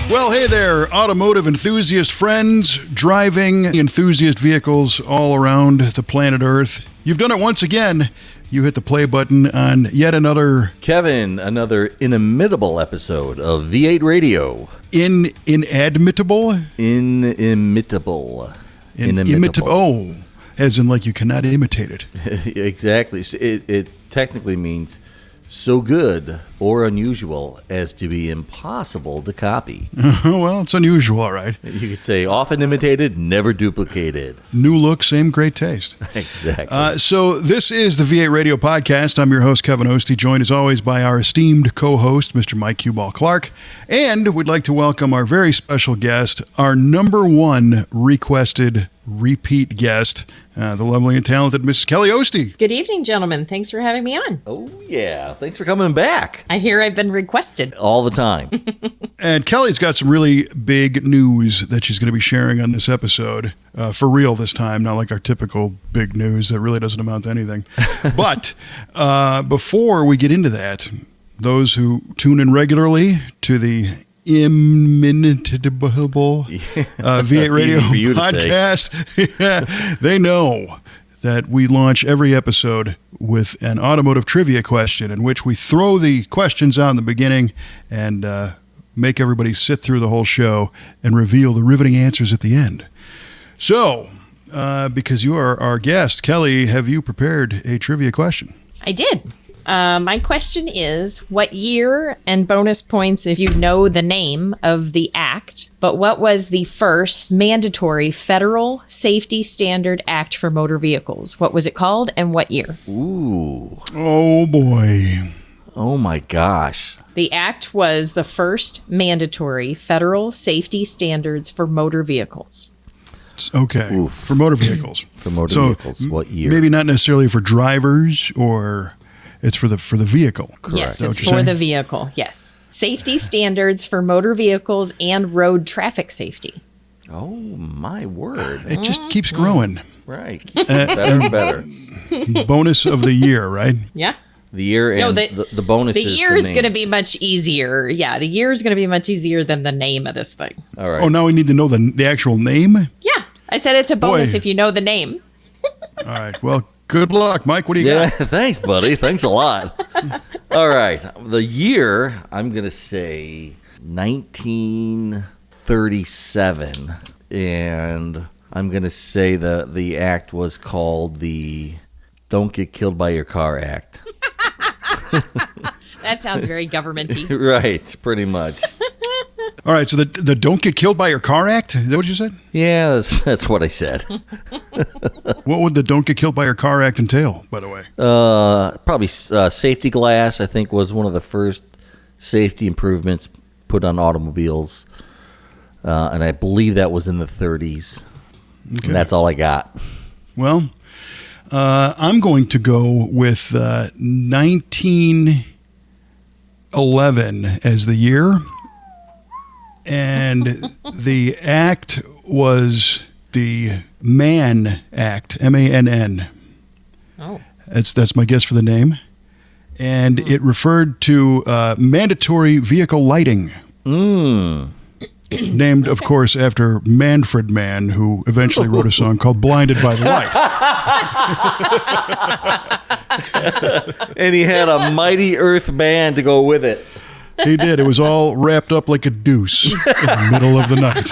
Well, hey there, automotive enthusiast friends, driving enthusiast vehicles all around the planet Earth. You've done it once again. You hit the play button on yet another... Kevin, another inimitable episode of V8 Radio. Inimitable? Inimitable. Oh, as in like you cannot imitate it. Exactly. So it technically means so good or unusual as to be impossible to copy. Well, it's unusual, all right. You could say often imitated, never duplicated. New look, same great taste. Exactly. So this is the V8 Radio Podcast. I'm your host, Kevin Oeste, joined as always by our esteemed co-host, Mr. Mike Clarke. And we'd like to welcome our very special guest, our number one requested repeat guest, the lovely and talented Mrs. Kelle Oeste. Good evening, gentlemen. Thanks for having me on. Oh, yeah. Thanks for coming back. I hear I've been requested. All the time. And Kelly's got some really big news that she's going to be sharing on this episode. For real this time, not like our typical big news that really doesn't amount to anything. But before we get into that, those who tune in regularly to the inimitable V8 Radio podcast, they know that we launch every episode with an automotive trivia question in which we throw the questions out in the beginning and make everybody sit through the whole show and reveal the riveting answers at the end. So, because you are our guest, Kelle, have you prepared a trivia question? I did. My question is, what year, and bonus points if you know the name of the act, but what was the first mandatory federal safety standard act for motor vehicles? What was it called and what year? Ooh. Oh, boy. Oh, my gosh. The act was the first mandatory federal safety standards for motor vehicles. Okay. Oof. For motor vehicles. For motor vehicles, what year? Maybe not necessarily for drivers, or... It's for the vehicle. Correct. Yes, it's for the vehicle. Yes. Safety standards for motor vehicles and road traffic safety. Oh, my word. It just keeps growing. Right. Better and better. Bonus of the year, right? Yeah. The year and the bonus the is year is name. going to be much easier. Yeah, the year is going to be much easier than the name of this thing. All right. Oh, now we need to know the actual name? Yeah. I said it's a bonus Boy. if you know the name. All right. Well, good luck. Mike, what do you Yeah, got? thanks, buddy. Thanks a lot. All right. The year, I'm going to say 1937. And I'm going to say the act was called the Don't Get Killed by Your Car Act. That sounds very governmenty. Right, pretty much. All right. So the Don't Get Killed by Your Car Act? Is that what you said? Yeah, that's what I said. What would the Don't Get Killed by Your Car Act entail, by the way? Probably safety glass, I think, was one of the first safety improvements put on automobiles. And I believe that was in the 30s. Okay. And that's all I got. Well, I'm going to go with 1911 as the year. And the act was the Mann Act, M-A-N-N. Oh. That's my guess for the name. And it referred to mandatory vehicle lighting. Named, of course, after Manfred Mann, who eventually wrote a song called Blinded by the Light. And he had a Mighty Earth band to go with it. He did. It was all wrapped up like a deuce in the middle of the night.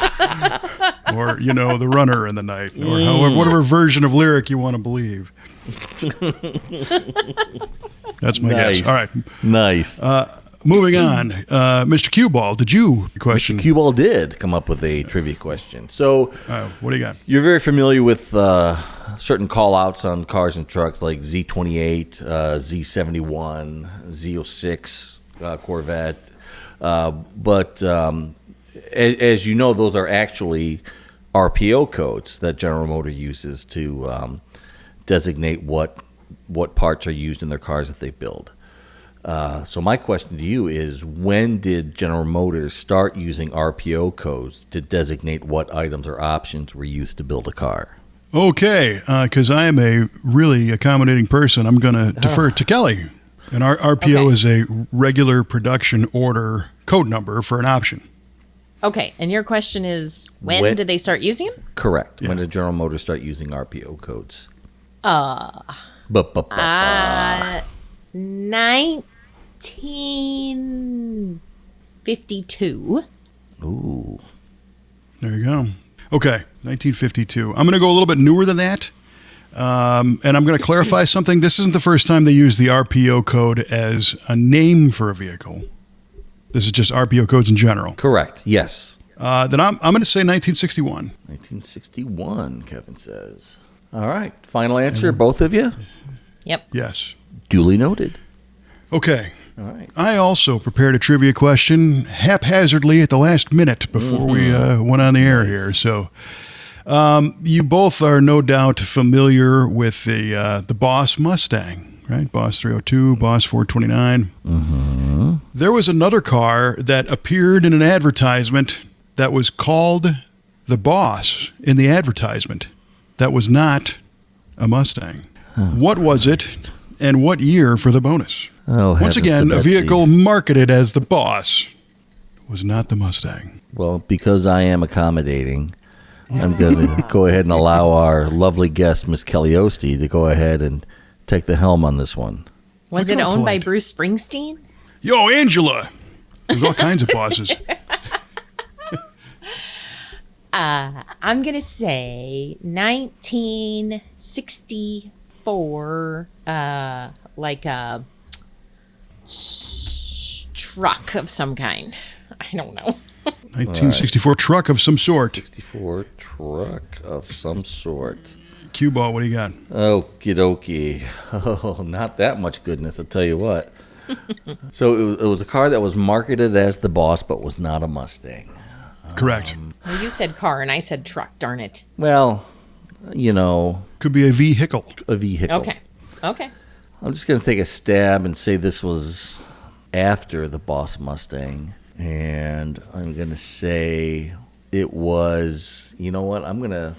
Or, the runner in the night. Or whatever version of lyric you want to believe. That's my guess. All right. Nice. Moving on. Mr. Cue-Ball, did you question? Mr. Cue-Ball did come up with a trivia question. So, what do you got? You're very familiar with certain call-outs on cars and trucks like Z28, Z71, Z06. Corvette, but as you know, those are actually RPO codes that General Motors uses to designate what parts are used in their cars that they build. So my question to you is, when did General Motors start using RPO codes to designate what items or options were used to build a car? Okay, because I am a really accommodating person, I'm going to defer to Kelle. And our RPO is a regular production order code number for an option. Okay, and your question is, when When- did they start using them? Correct. Yeah. When did General Motors start using RPO codes? 1952. Ooh. There you go. Okay, 1952. I'm going to go a little bit newer than that. And I'm going to clarify something. This isn't the first time they use the RPO code as a name for a vehicle. This is just RPO codes in general. Correct. Yes. Then I'm going to say 1961. 1961, Kevin says. All right. Final answer, both of you? Yep. Yes. Duly noted. Okay. All right. I also prepared a trivia question haphazardly at the last minute before we went on the air here. So you both are no doubt familiar with the Boss Mustang, right? Boss 302, Boss 429. Mm-hmm. There was another car that appeared in an advertisement that was called the Boss in the advertisement. That was not a Mustang. What was it, and what year for the bonus? Oh, Once heavens again, to a Betsy. vehicle marketed as the Boss was not the Mustang. Well, because I am accommodating, I'm going to go ahead and allow our lovely guest, Miss Kelle Oeste, to go ahead and take the helm on this one. Was Look it how owned by polite. Bruce Springsteen? Yo, Angela! There's all kinds of bosses. I'm going to say 1964, like a truck of some kind. I don't know. 1964 truck of some sort. 64 truck of some sort. Cue ball, what do you got? Okie dokie. Oh, not that much goodness, I'll tell you what. So it was a car that was marketed as the Boss, but was not a Mustang. Correct. Well, you said car and I said truck, darn it. Well, you know, Could be a vehicle. a vehicle. Okay. I'm just going to take a stab and say this was after the Boss Mustang. And I'm going to say it was, you know what? I'm going to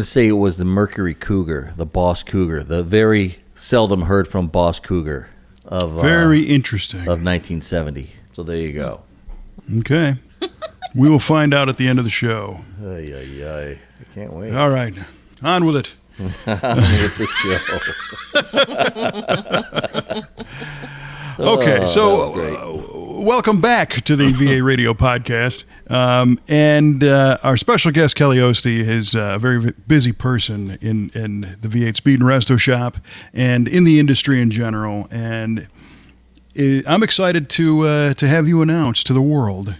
say it was the Mercury Cougar, the Boss Cougar, the very seldom heard from Boss Cougar of Very interesting. of 1970. So there you go. Okay. We will find out at the end of the show. Ay, ay, ay. I can't wait. All right. On with it. With the show. Okay, Oh, so that was great. welcome back to the VA Radio Podcast. And our special guest, Kelle Oeste, is a very busy person in the V8 Speed and Resto shop and in the industry in general. And I'm excited to have you announce to the world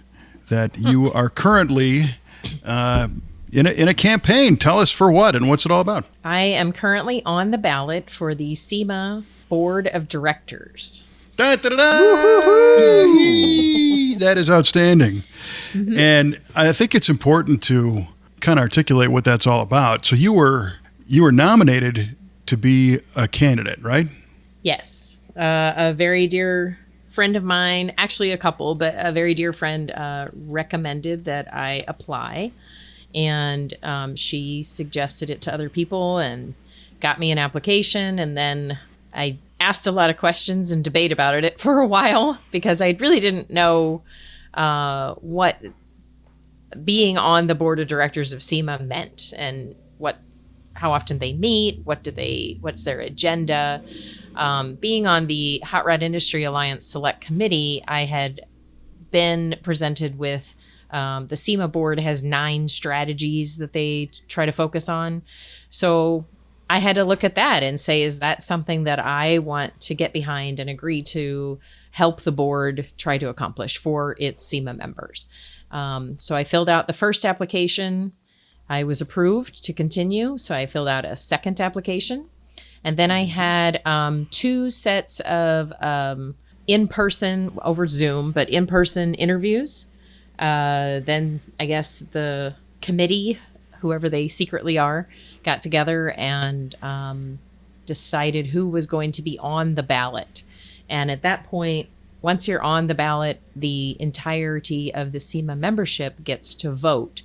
that you are currently in a campaign. Tell us for what and what's it all about? I am currently on the ballot for the SEMA Board of Directors. Da, da, da, da. That is outstanding. And I think it's important to kind of articulate what that's all about. So you were nominated to be a candidate, right? Yes. A very dear friend of mine, actually a couple, but a very dear friend recommended that I apply. And she suggested it to other people and got me an application. And then I asked a lot of questions and debate about it for a while because I really didn't know what being on the board of directors of SEMA meant and how often they meet, what's their agenda. Being on the Hot Rod Industry Alliance Select Committee, I had been presented with the SEMA board has 9 strategies that they try to focus on. So I had to look at that and say, is that something that I want to get behind and agree to help the board try to accomplish for its SEMA members? So I filled out the first application. I was approved to continue, so I filled out a second application. And then I had 2 sets of in-person, over Zoom, but in-person interviews. Then I guess the committee, whoever they secretly are, got together and decided who was going to be on the ballot. And at that point, once you're on the ballot, the entirety of the SEMA membership gets to vote,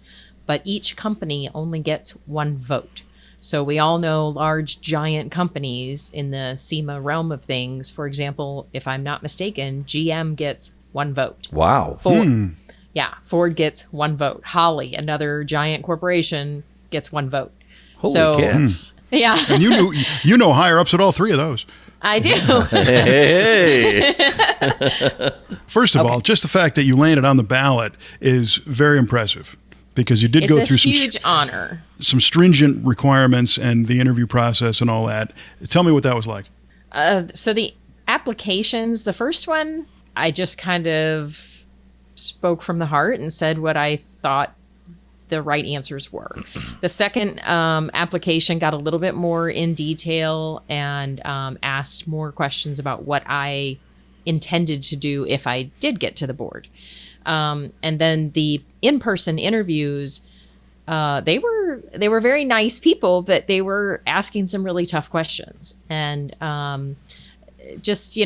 but each company only gets 1 vote. So we all know large, giant companies in the SEMA realm of things. For example, if I'm not mistaken, GM gets 1 vote. Wow. Ford, yeah, Ford gets 1 vote. Holly, another giant corporation, gets 1 vote. Holy cats. Yeah, And you know higher ups at all 3 of those. I do. Hey. First of all, just the fact that you landed on the ballot is very impressive because you did It's go a through huge honor. some stringent requirements and the interview process and all that. Tell me what that was like. So the applications, the first one, I just kind of spoke from the heart and said what I thought the right answers were. The second application got a little bit more in detail and asked more questions about what I intended to do if I did get to the board. And then the in-person interviews, they were very nice people, but they were asking some really tough questions and just,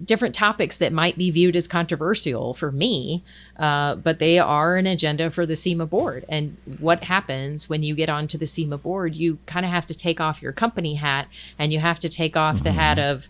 different topics that might be viewed as controversial for me, but they are an agenda for the SEMA board. And what happens when you get onto the SEMA board, you kind of have to take off your company hat and you have to take off the hat of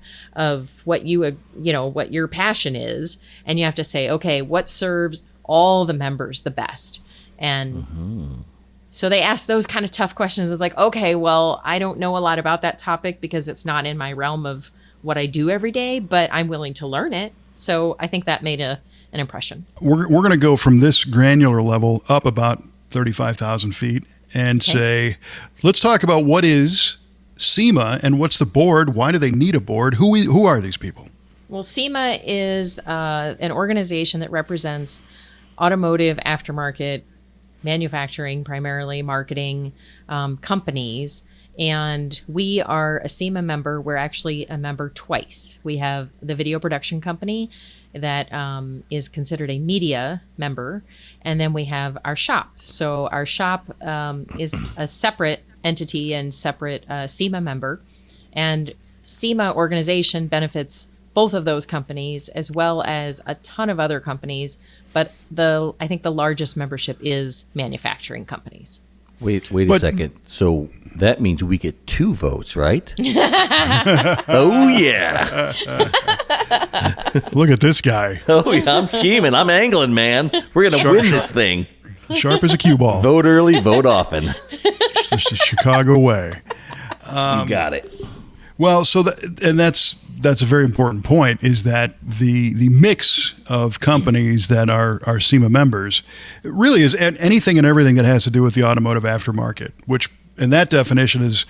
what what your passion is. And you have to say, okay, what serves all the members the best? And so they asked those kind of tough questions. It's like, okay, well, I don't know a lot about that topic because it's not in my realm of what I do every day, but I'm willing to learn it. So I think that made an impression. We're going to go from this granular level up about 35,000 feet and say, let's talk about what is SEMA and what's the board? Why do they need a board? Who are these people? Well, SEMA is an organization that represents automotive aftermarket, manufacturing, primarily marketing companies. And we are a SEMA member. We're actually a member twice. We have the video production company that is considered a media member. And then we have our shop. So our shop is a separate entity and separate SEMA member. And SEMA organization benefits both of those companies as well as a ton of other companies. But I think the largest membership is manufacturing companies. Wait a second. So that means we get 2 votes, right? Oh, yeah. Look at this guy. Oh, yeah. I'm scheming. I'm angling, man. We're going to win this thing. Sharp as a cue ball. Vote early, vote often. It's just the Chicago way. You got it. Well, so that's a very important point, is that the mix of companies that are SEMA members really is anything and everything that has to do with the automotive aftermarket, which in that definition is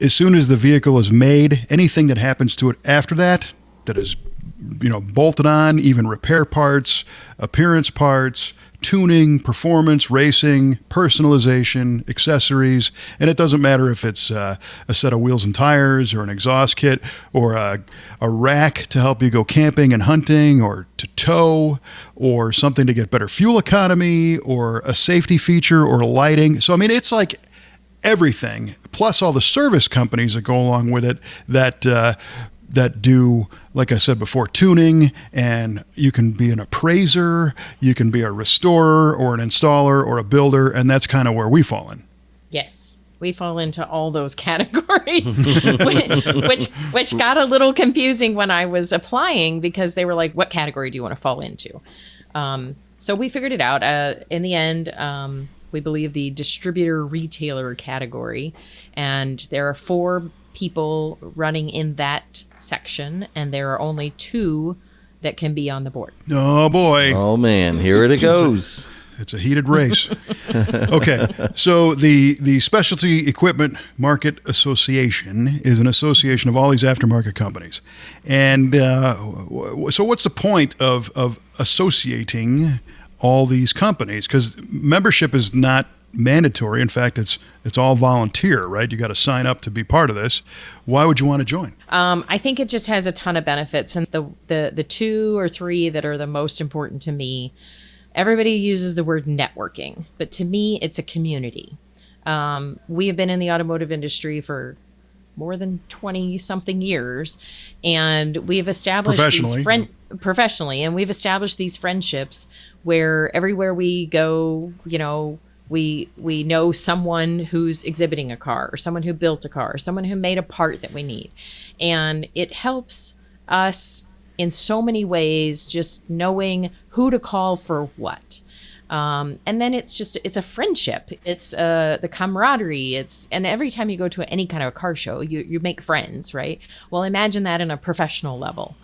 as soon as the vehicle is made, anything that happens to it after that is bolted on, even repair parts, appearance parts, tuning, performance, racing, personalization, accessories, and it doesn't matter if it's a set of wheels and tires or an exhaust kit or a rack to help you go camping and hunting or to tow or something to get better fuel economy or a safety feature or lighting. So, I mean, it's like everything, plus all the service companies that go along with it that do, like I said before, tuning, and you can be an appraiser, you can be a restorer or an installer or a builder, and that's kind of where we fall in. Yes, we fall into all those categories, which got a little confusing when I was applying because they were like, what category do you want to fall into? So we figured it out. In the end, we believe the distributor retailer category, and there are 4 people running in that section, and there are only 2 that can be on the board. Oh boy. Oh man, here it goes. It's a heated race. Okay, so the Specialty Equipment Market Association is an association of all these aftermarket companies. And so what's the point of associating all these companies? Because membership is not mandatory. In fact, it's all volunteer, right? You got to sign up to be part of this. Why would you want to join? I think it just has a ton of benefits, and the 2 or 3 that are the most important to me. Everybody uses the word networking, but to me, it's a community. We have been in the automotive industry for more than 20-something years, and we've established professionally, and we've established these friendships where everywhere we go, we know someone who's exhibiting a car or someone who built a car or someone who made a part that we need. And it helps us in so many ways, just knowing who to call for what. And then it's a friendship. It's the camaraderie. And every time you go to any kind of a car show, you make friends, right? Well, imagine that in a professional level.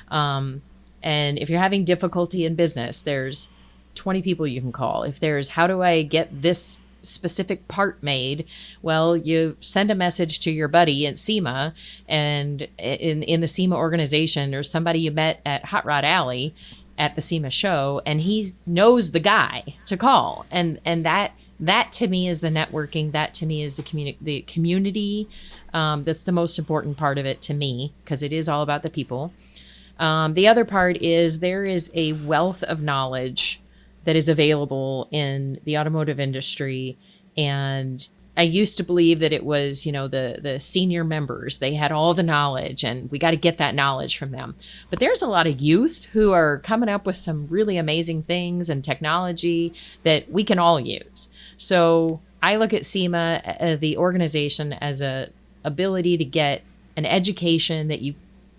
And if you're having difficulty in business, there's 20 people you can call. If there's, how do I get this specific part made? Well, you send a message to your buddy at SEMA, and in the SEMA organization, or somebody you met at Hot Rod Alley at the SEMA Show, and he knows the guy to call. And that to me is the networking. That to me is the community. That's the most important part of it to me, because it is all about the people. The other part is there is a wealth of knowledge that is available in the automotive industry. And I used to believe that it was, the senior members, they had all the knowledge, and we got to get that knowledge from them. But there's a lot of youth who are coming up with some really amazing things and technology that we can all use. So I look at SEMA, the organization, as a ability to get an education that you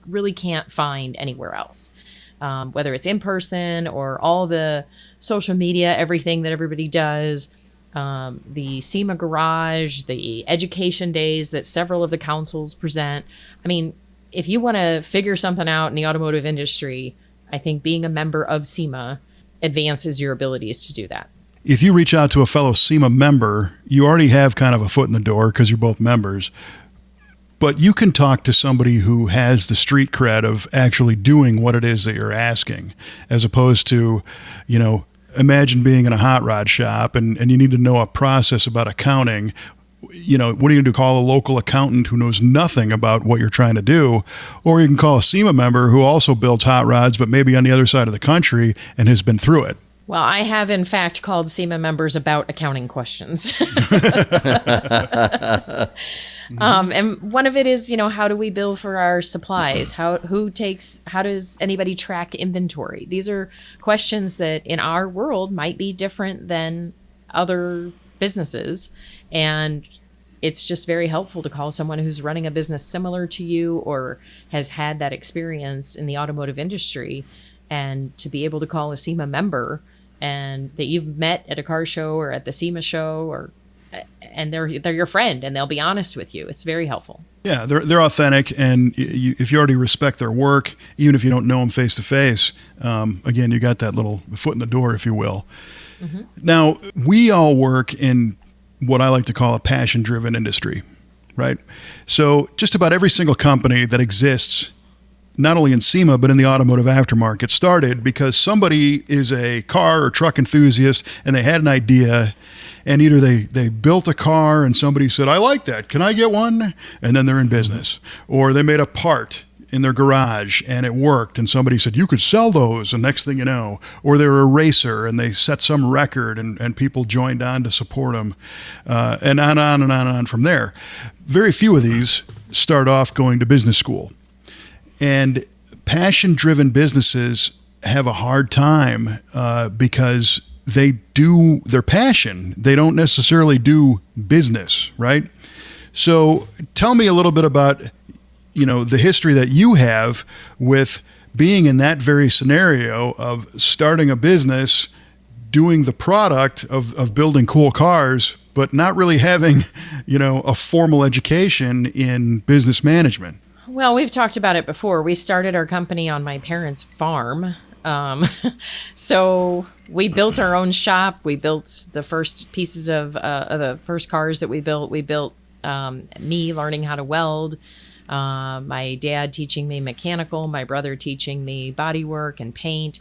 really can't find anywhere else. Whether it's in person or all the social media, everything that everybody does, the SEMA Garage, the education days that several of the councils present. I mean, if you want to figure something out in the automotive industry, I think being a member of SEMA advances your abilities to do that. If you reach out to a fellow SEMA member, you already have kind of a foot in the door because you're both members. But you can talk to somebody who has the street cred of actually doing what it is that you're asking, as opposed to, imagine being in a hot rod shop and you need to know a process about accounting. What are you going to do? Call a local accountant who knows nothing about what you're trying to do? Or you can call a SEMA member who also builds hot rods, but maybe on the other side of the country and has been through it. Well, I have, in fact, called SEMA members about accounting questions. And one of it is, how do we bill for our supplies? How does anybody track inventory? These are questions that in our world might be different than other businesses. And it's just very helpful to call someone who's running a business similar to you or has had that experience in the automotive industry, and to be able to call a SEMA member and that you've met at a car show or at the SEMA show, and they're your friend and they'll be honest with you. It's very helpful. Yeah, they're authentic, and if you already respect their work, even if you don't know them face to face, again, you got that little foot in the door, if you will. Mm-hmm. Now, we all work in what I like to call a passion-driven industry, right? So just about every single company that exists, not only in SEMA, but in the automotive aftermarket, started because somebody is a car or truck enthusiast and they had an idea, and either they built a car and somebody said, I like that, can I get one? And then they're in business. Or they made a part in their garage and it worked and somebody said, you could sell those, and next thing you know. Or they're a racer and they set some record and people joined on to support them, and on and on from there. Very few of these start off going to business school. And passion-driven businesses have a hard time because they do their passion. They don't necessarily do business, right? So tell me a little bit about, the history that you have with being in that very scenario of starting a business, doing the product of building cool cars, but not really having, a formal education in business management. Well, we've talked about it before. We started our company on my parents' farm. So we built our own shop. We built the first pieces of the first cars that we built. We built me learning how to weld, my dad teaching me mechanical, my brother teaching me bodywork and paint.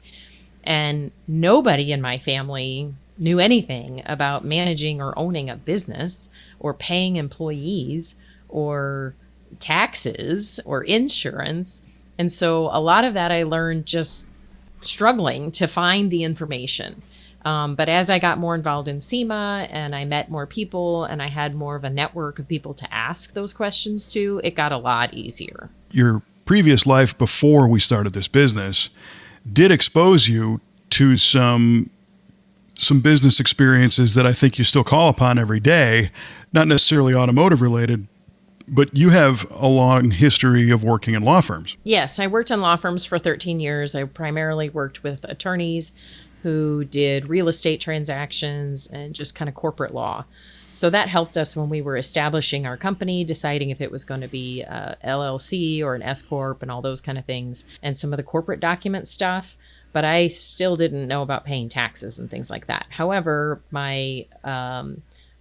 And nobody in my family knew anything about managing or owning a business or paying employees or taxes or insurance. And so a lot of that I learned just struggling to find the information. But as I got more involved in SEMA and I met more people and I had more of a network of people to ask those questions to, it got a lot easier. Your previous life before we started this business did expose you to some business experiences that I think you still call upon every day, not necessarily automotive related, But you have a long history of working in law firms. Yes, I worked in law firms for 13 years. I primarily worked with attorneys who did real estate transactions and just kind of corporate law. So that helped us when we were establishing our company, deciding if it was going to be a LLC or an S Corp and all those kind of things, and some of the corporate document stuff. But I still didn't know about paying taxes and things like that. However, my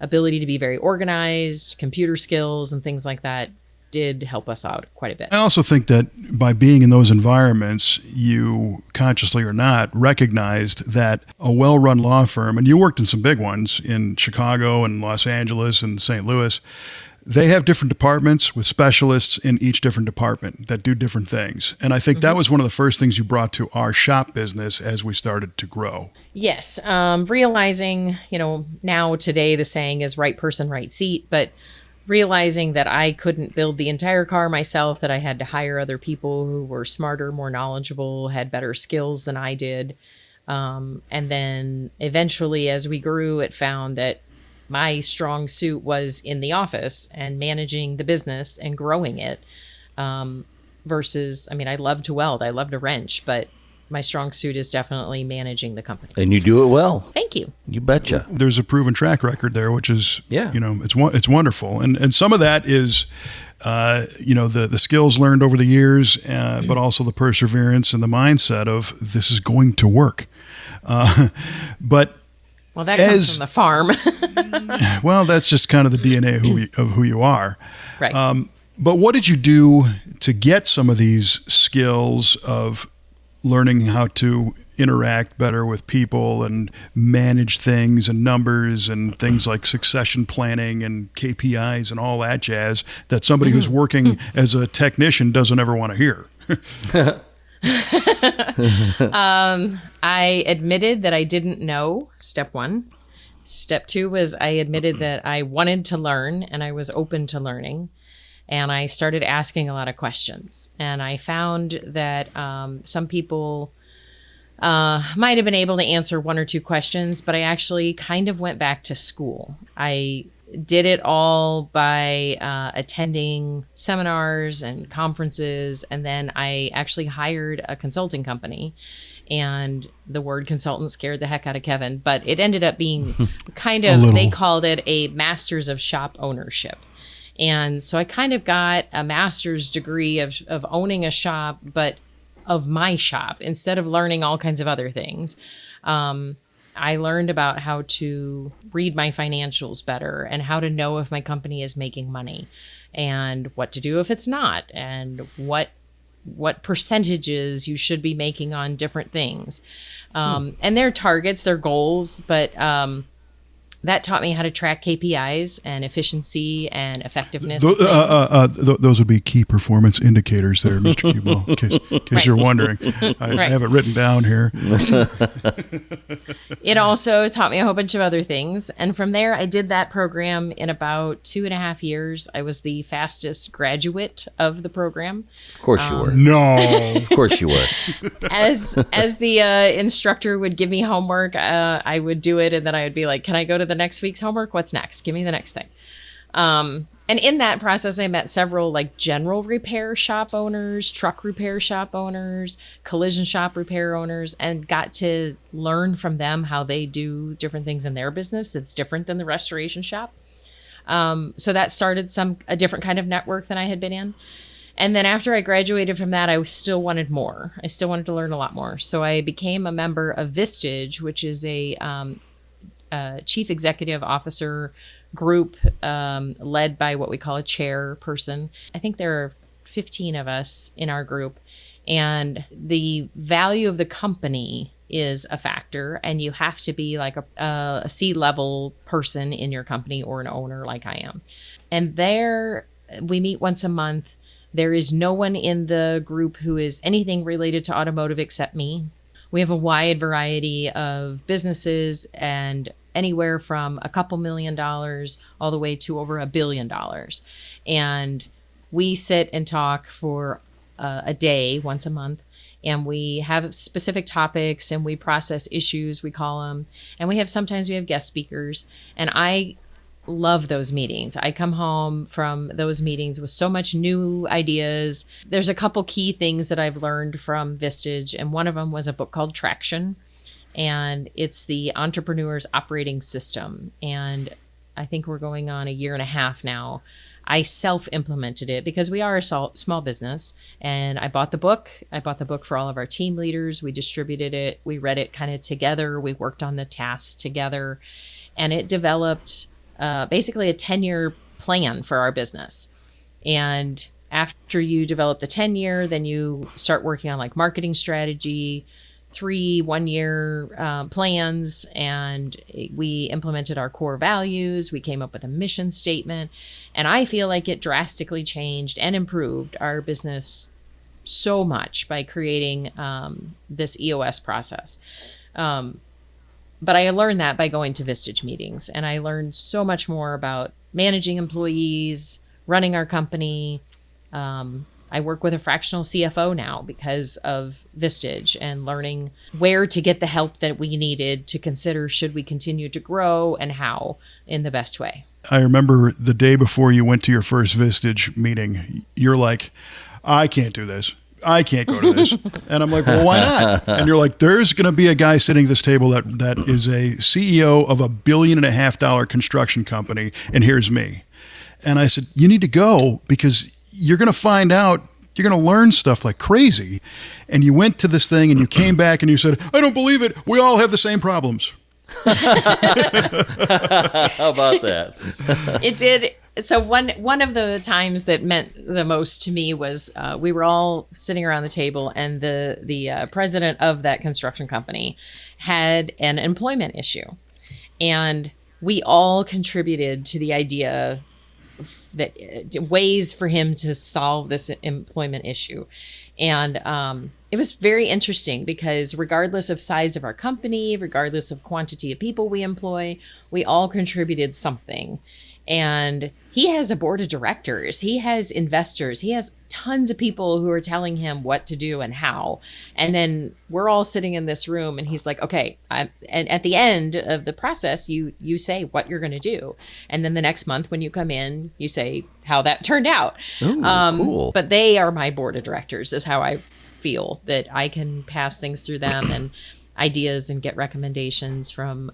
ability to be very organized, computer skills, and things like that did help us out quite a bit. I also think that by being in those environments, you consciously or not recognized that a well-run law firm, and you worked in some big ones in Chicago and Los Angeles and St. Louis, they have different departments with specialists in each different department that do different things. And I think that was one of the first things you brought to our shop business as we started to grow. Yes. Realizing, now today the saying is right person, right seat, but realizing that I couldn't build the entire car myself, that I had to hire other people who were smarter, more knowledgeable, had better skills than I did. And then eventually as we grew, it found that my strong suit was in the office and managing the business and growing it, versus, I love to weld, I love to wrench, but my strong suit is definitely managing the company. And you do it well. Thank you. You betcha. There's a proven track record there, which is, Yeah. it's wonderful. And some of that is, the skills learned over the years, but also the perseverance and the mindset of this is going to work. But Well, that comes from the farm. well, that's just kind of the DNA of who you are. Right. But what did you do to get some of these skills of learning how to interact better with people and manage things and numbers and things like succession planning and KPIs and all that jazz that somebody who's working as a technician doesn't ever want to hear? I admitted that I didn't know, step one. Step two was I admitted that I wanted to learn and I was open to learning. And I started asking a lot of questions. And I found that some people might have been able to answer one or two questions, but I actually kind of went back to school. I did it all by attending seminars and conferences, and then I actually hired a consulting company. And the word consultant scared the heck out of Kevin, but it ended up being kind of, they called it a Masters of Shop Ownership. And so I kind of got a master's degree of owning a shop, but of my shop, instead of learning all kinds of other things. I learned about how to read my financials better and how to know if my company is making money and what to do if it's not, and what percentages you should be making on different things. And their targets, their goals, but that taught me how to track KPIs and efficiency and effectiveness. Those would be key performance indicators there, Mr. Cuball, in case you're wondering. I have it written down here. It also taught me a whole bunch of other things. And from there, I did that program in about 2.5 years. I was the fastest graduate of the program. Of course you were. No. Of course you were. As the instructor would give me homework, I would do it, and then I would be like, can I go to the next week's homework? What's next? Give me the next thing. And in that process, I met several general repair shop owners, truck repair shop owners, collision shop repair owners, and got to learn from them how they do different things in their business that's different than the restoration shop. So that started a different kind of network than I had been in. And then after I graduated from that, I still wanted more. I still wanted to learn a lot more. So I became a member of Vistage, which is a chief executive officer group led by what we call a chairperson. I think there are 15 of us in our group, and the value of the company is a factor, and you have to be like a C-level person in your company or an owner like I am. And there we meet once a month. There is no one in the group who is anything related to automotive except me. We have a wide variety of businesses, and anywhere from a couple $1 million all the way to over $1 billion. And we sit and talk for a day once a month, and we have specific topics, and we process issues, we call them. And sometimes we have guest speakers. And I love those meetings. I come home from those meetings with so much new ideas. There's a couple key things that I've learned from Vistage, and one of them was a book called Traction, and it's the entrepreneur's operating system. And I think we're going on a year and a half now. I self-implemented it because we are a small business, and I bought the book. I bought the book for all of our team leaders. We distributed it. We read it kind of together. We worked on the tasks together, and it developed basically a 10-year plan for our business. And after you develop the 10-year, then you start working on like marketing strategy, 3 1-year plans, and we implemented our core values. We came up with a mission statement, and I feel like it drastically changed and improved our business so much by creating this EOS process. But I learned that by going to Vistage meetings, and I learned so much more about managing employees, running our company. I work with a fractional CFO now because of Vistage, and learning where to get the help that we needed to consider should we continue to grow and how in the best way. I remember the day before you went to your first Vistage meeting, you're like, I can't do this. I can't go to this. And I'm like, well, why not? And you're like, there's going to be a guy sitting at this table that is a CEO of $1.5 billion construction company, and here's me. And I said, you need to go because you're going to find out, you're going to learn stuff like crazy. And you went to this thing and you came back and you said, I don't believe it. We all have the same problems. How about that? It did. So one of the times that meant the most to me was we were all sitting around the table, and the president of that construction company had an employment issue, and we all contributed to the idea that ways for him to solve this employment issue. And it was very interesting because regardless of size of our company, regardless of quantity of people we employ, we all contributed something. And he has a board of directors. He has investors. He has tons of people who are telling him what to do and how. And then we're all sitting in this room, and he's like, okay, and at the end of the process, you say what you're going to do. And then the next month when you come in, you say how that turned out. Ooh, cool. But they are my board of directors, is how I feel that I can pass things through them and ideas and get recommendations from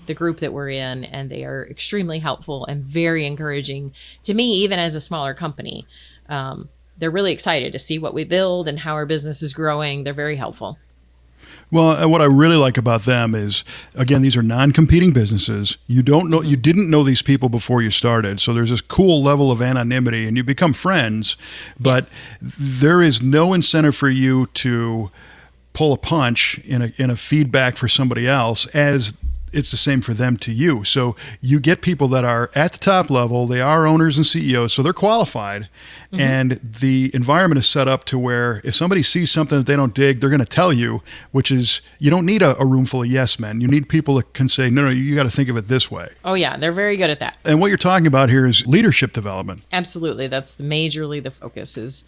the group that we're in, and they are extremely helpful and very encouraging to me, even as a smaller company. They're really excited to see what we build and how our business is growing. They're very helpful. Well, and what I really like about them is, again, these are non-competing businesses. You didn't know these people before you started, so there's this cool level of anonymity, and you become friends. But Yes. There is no incentive for you to pull a punch in a feedback for somebody else, as it's the same for them to you. So you get people that are at the top level, they are owners and CEOs, so they're qualified. Mm-hmm. And the environment is set up to where if somebody sees something that they don't dig, they're going to tell you, which is, you don't need a room full of yes men. You need people that can say, no, you got to think of it this way. Oh yeah, they're very good at that. And what you're talking about here is leadership development. Absolutely. That's majorly the focus, is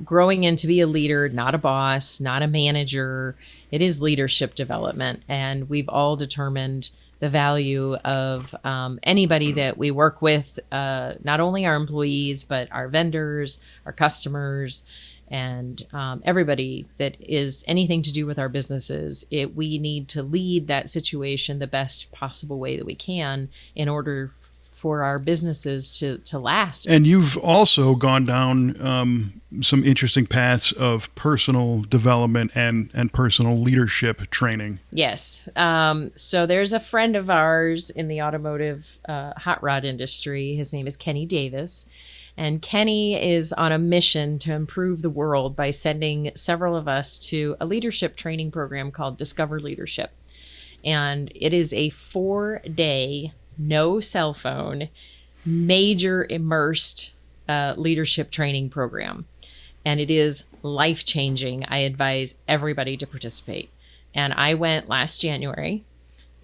growing into be a leader, not a boss, not a manager. It is leadership development. And we've all determined the value of anybody that we work with, not only our employees, but our vendors, our customers, and everybody that is anything to do with our businesses. We need to lead that situation the best possible way that we can in order for our businesses to last. And you've also gone down some interesting paths of personal development and personal leadership training. Yes. So there's a friend of ours in the automotive hot rod industry. His name is Kenny Davis. And Kenny is on a mission to improve the world by sending several of us to a leadership training program called Discover Leadership. And it is a 4-day, no cell phone, major immersed leadership training program. And it is life-changing. I advise everybody to participate. And I went last January,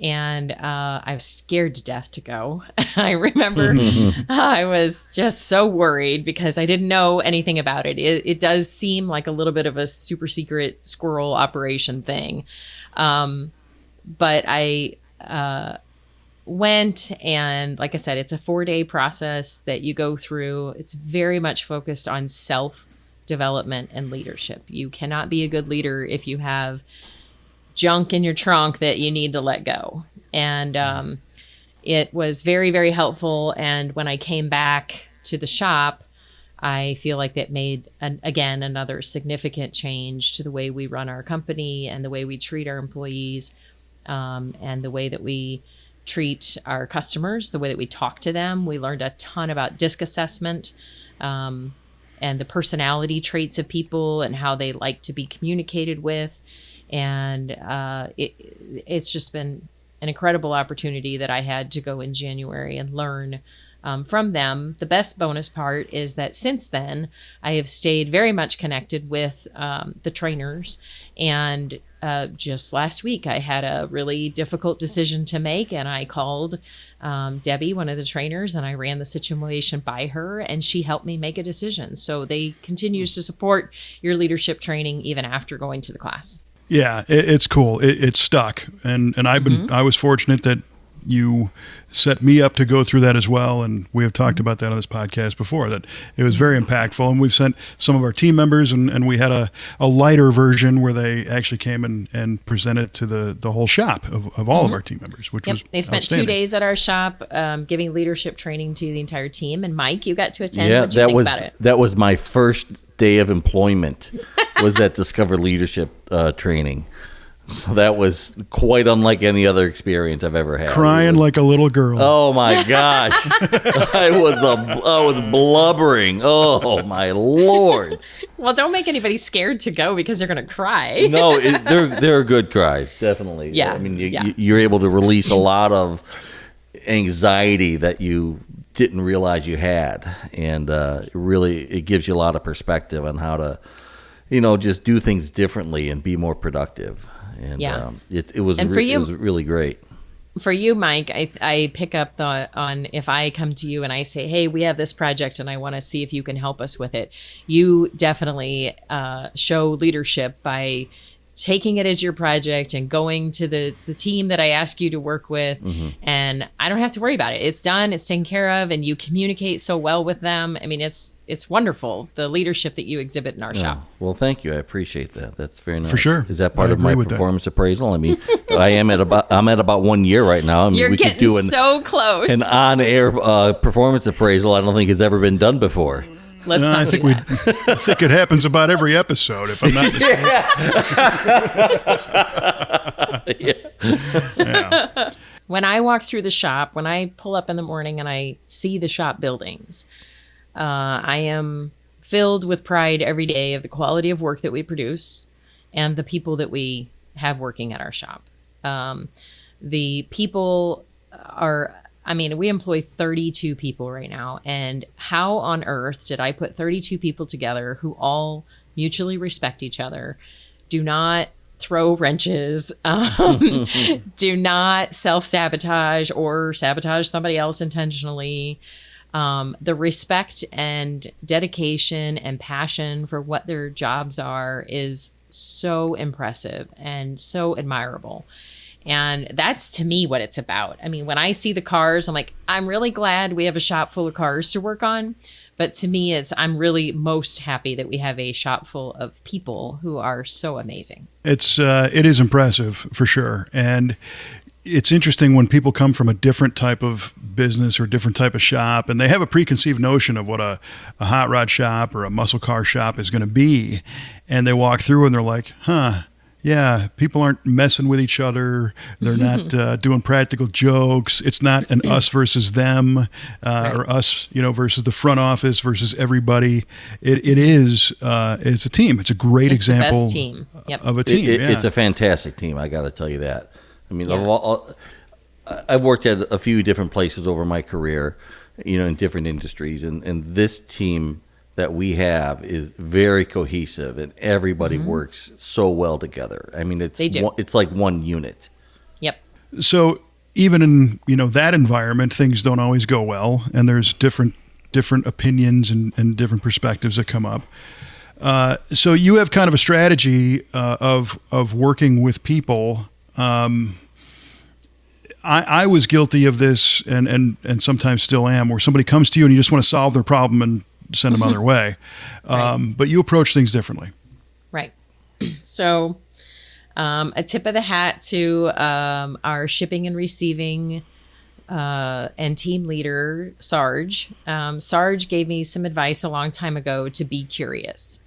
and I was scared to death to go. I remember I was just so worried because I didn't know anything about it. It does seem like a little bit of a super secret squirrel operation thing. But went, and like I said, it's a 4-day process that you go through. It's very much focused on self-development and leadership. You cannot be a good leader if you have junk in your trunk that you need to let go. And it was very, very helpful. And when I came back to the shop, I feel like that made, again, another significant change to the way we run our company and the way we treat our employees, and the way that we treat our customers, the way that we talk to them. We learned a ton about DISC assessment, and the personality traits of people and how they like to be communicated with. And it's just been an incredible opportunity that I had to go in January and learn from them. The best bonus part is that since then, I have stayed very much connected with the trainers. And just last week, I had a really difficult decision to make, and I called Debbie, one of the trainers, and I ran the situation by her, and she helped me make a decision. So they continues to support your leadership training even after going to the class. Yeah, it's cool. It's stuck, and I was fortunate that you set me up to go through that as well, and we have talked about that on this podcast before, that it was very impactful. And we've sent some of our team members, and we had a lighter version where they actually came and presented to the whole shop of all of our team members, which was They spent 2 days at our shop giving leadership training to the entire team. And Mike, you got to attend. Yeah, What did you think about it? That was my first day of employment, was that Discover Leadership training. So that was quite unlike any other experience I've ever had. Crying like a little girl. Oh my gosh, I was blubbering. Oh my Lord. Well, don't make anybody scared to go because they're going to cry. No, they're good cries, definitely. Yeah. I mean, you're able to release a lot of anxiety that you didn't realize you had, and it gives you a lot of perspective on how to, just do things differently and be more productive. And it was really great. For you, Mike, I pick up on if I come to you and I say, hey, we have this project and I want to see if you can help us with it. You definitely show leadership by taking it as your project and going to the team that I ask you to work with. And I don't have to worry about it. It's done. It's taken care of. And you communicate so well with them. I mean, it's wonderful, the leadership that you exhibit in our shop. Well, thank you. I appreciate that. That's very nice. For sure. Is that part of my performance appraisal? I mean, I'm at about 1 year right now. I mean, You're we getting could do so close. an on-air performance appraisal. I don't think has ever been done before. Let's not I think I think it happens about every episode, if I'm not mistaken. Yeah. When I walk through the shop, when I pull up in the morning and I see the shop buildings, I am filled with pride every day of the quality of work that we produce and the people that we have working at our shop. The people are... we employ 32 people right now. And how on earth did I put 32 people together who all mutually respect each other, do not throw wrenches, do not self-sabotage or sabotage somebody else intentionally? The respect and dedication and passion for what their jobs are is so impressive and so admirable. And that's, to me, what it's about. I mean, when I see the cars, I'm like, I'm really glad we have a shop full of cars to work on. But to me, I'm really most happy that we have a shop full of people who are so amazing. It is impressive, for sure. And it's interesting when people come from a different type of business or different type of shop, and they have a preconceived notion of what a hot rod shop or a muscle car shop is going to be. And they walk through and they're like, yeah, people aren't messing with each other. They're not doing practical jokes. It's not an us versus them, or us, versus the front office versus everybody. It's a team. It's a great example the best team. Of a team. It's a fantastic team. I got to tell you that. I mean, I've worked at a few different places over my career, in different industries, and this team that we have is very cohesive, and everybody works so well together. I mean, it's like one unit. Yep. So even in that environment, things don't always go well, and there's different opinions and different perspectives that come up. So you have kind of a strategy of working with people. I was guilty of this and sometimes still am, where somebody comes to you and you just want to solve their problem and send them on their way. Right. But you approach things differently. Right. So a tip of the hat to our shipping and receiving and team leader, Sarge. Sarge gave me some advice a long time ago to be curious.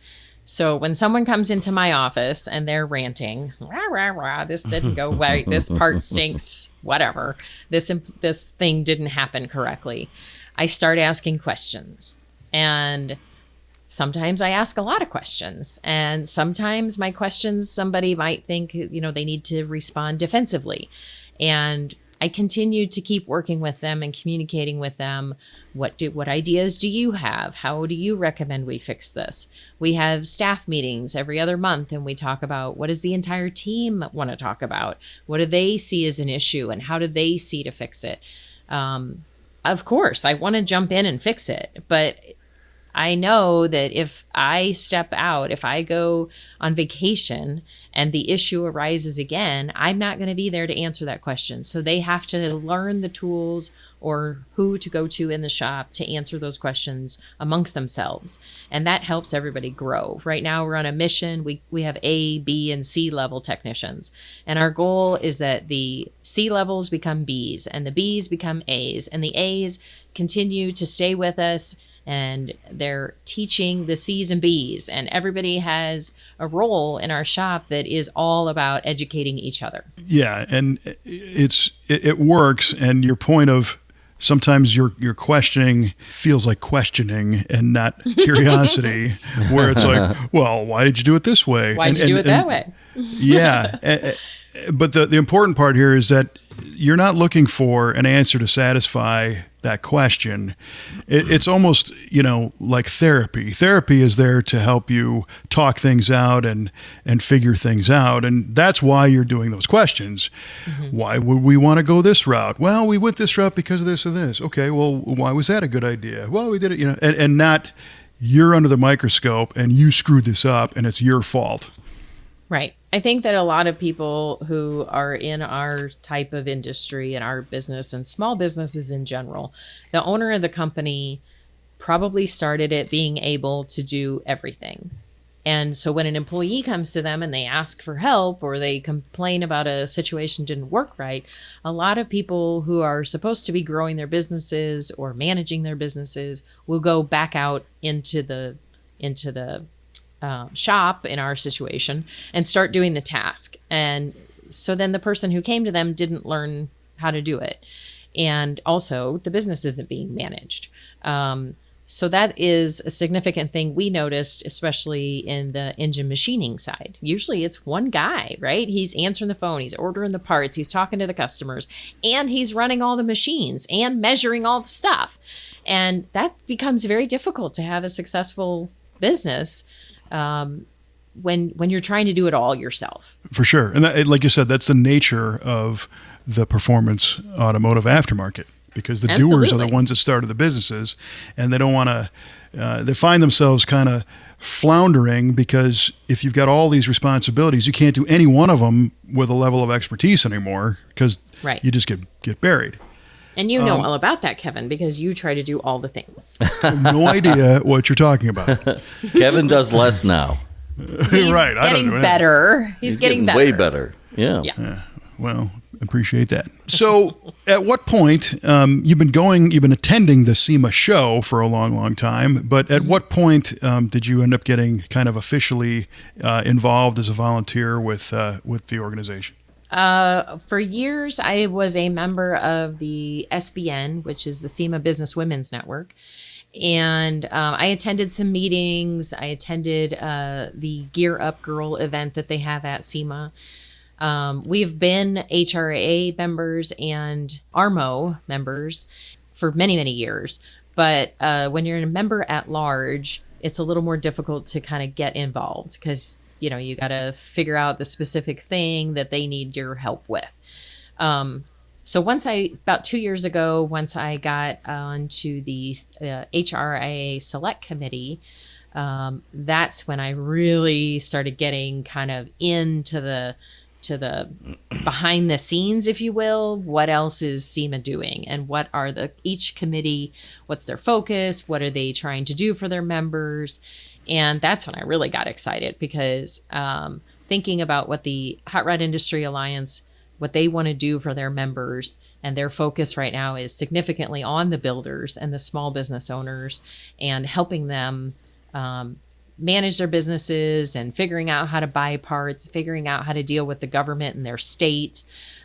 So when someone comes into my office and they're ranting, rah, rah, rah, this didn't go right, this part stinks, whatever, this thing didn't happen correctly, I start asking questions. And sometimes I ask a lot of questions. And sometimes my questions, somebody might think, they need to respond defensively. And I continue to keep working with them and communicating with them. What ideas do you have? How do you recommend we fix this? We have staff meetings every other month, and we talk about what does the entire team want to talk about? What do they see as an issue, and how do they see to fix it? Of course, I want to jump in and fix it, but I know that if I step out, if I go on vacation and the issue arises again, I'm not going to be there to answer that question. So they have to learn the tools or who to go to in the shop to answer those questions amongst themselves. And that helps everybody grow. Right now we're on a mission. We have A, B, and C level technicians. And our goal is that the C levels become Bs and the Bs become As and the As continue to stay with us. And they're teaching the C's and B's, and everybody has a role in our shop that is all about educating each other. Yeah, and it works. And your point of sometimes your questioning feels like questioning and not curiosity, where it's like, well, why did you do it this way? Why did you do it that way? Yeah, but the important part here is that you're not looking for an answer to satisfy that question. It's almost, like therapy. Therapy is there to help you talk things out and figure things out. And that's why you're doing those questions. Mm-hmm. Why would we want to go this route? Well, we went this route because of this and this. Okay, well, why was that a good idea? Well, we did it, and not you're under the microscope and you screwed this up and it's your fault. Right. I think that a lot of people who are in our type of industry and our business and small businesses in general, the owner of the company probably started it being able to do everything. And so when an employee comes to them and they ask for help or they complain about a situation didn't work right, a lot of people who are supposed to be growing their businesses or managing their businesses will go back out into the shop in our situation and start doing the task. And so then the person who came to them didn't learn how to do it. And also the business isn't being managed. So that is a significant thing we noticed, especially in the engine machining side. Usually it's one guy, right? He's answering the phone, he's ordering the parts, he's talking to the customers, and he's running all the machines and measuring all the stuff. And that becomes very difficult to have a successful business when you're trying to do it all yourself. For sure. And that, like you said, that's the nature of the performance automotive aftermarket, because the doers are the ones that started the businesses, and they don't want to, they find themselves kind of floundering, because if you've got all these responsibilities, you can't do any one of them with a level of expertise anymore, because you just get buried. And you know all about that, Kevin, because you try to do all the things. No idea what you're talking about. Kevin does less now. He's getting better. He's getting better. Way better. Yeah. Well, appreciate that. So at what point, you've been attending the SEMA Show for a long, long time, but at what point did you end up getting kind of officially involved as a volunteer with the organization? For years, I was a member of the SBN, which is the SEMA Business Women's Network. And I attended some meetings. I attended the Gear Up Girl event that they have at SEMA. We've been HRA members and ARMO members for many, many years. But when you're a member at large, it's a little more difficult to kind of get involved, because you got to figure out the specific thing that they need your help with. So about 2 years ago, once I got onto the HRIA Select Committee, that's when I really started getting kind of into to the behind the scenes, if you will. What else is SEMA doing, and what are each committee, what's their focus, what are they trying to do for their members? And that's when I really got excited, because thinking about what the Hot Rod Industry Alliance, what they want to do for their members, and their focus right now is significantly on the builders and the small business owners, and helping them manage their businesses and figuring out how to buy parts, figuring out how to deal with the government and their state,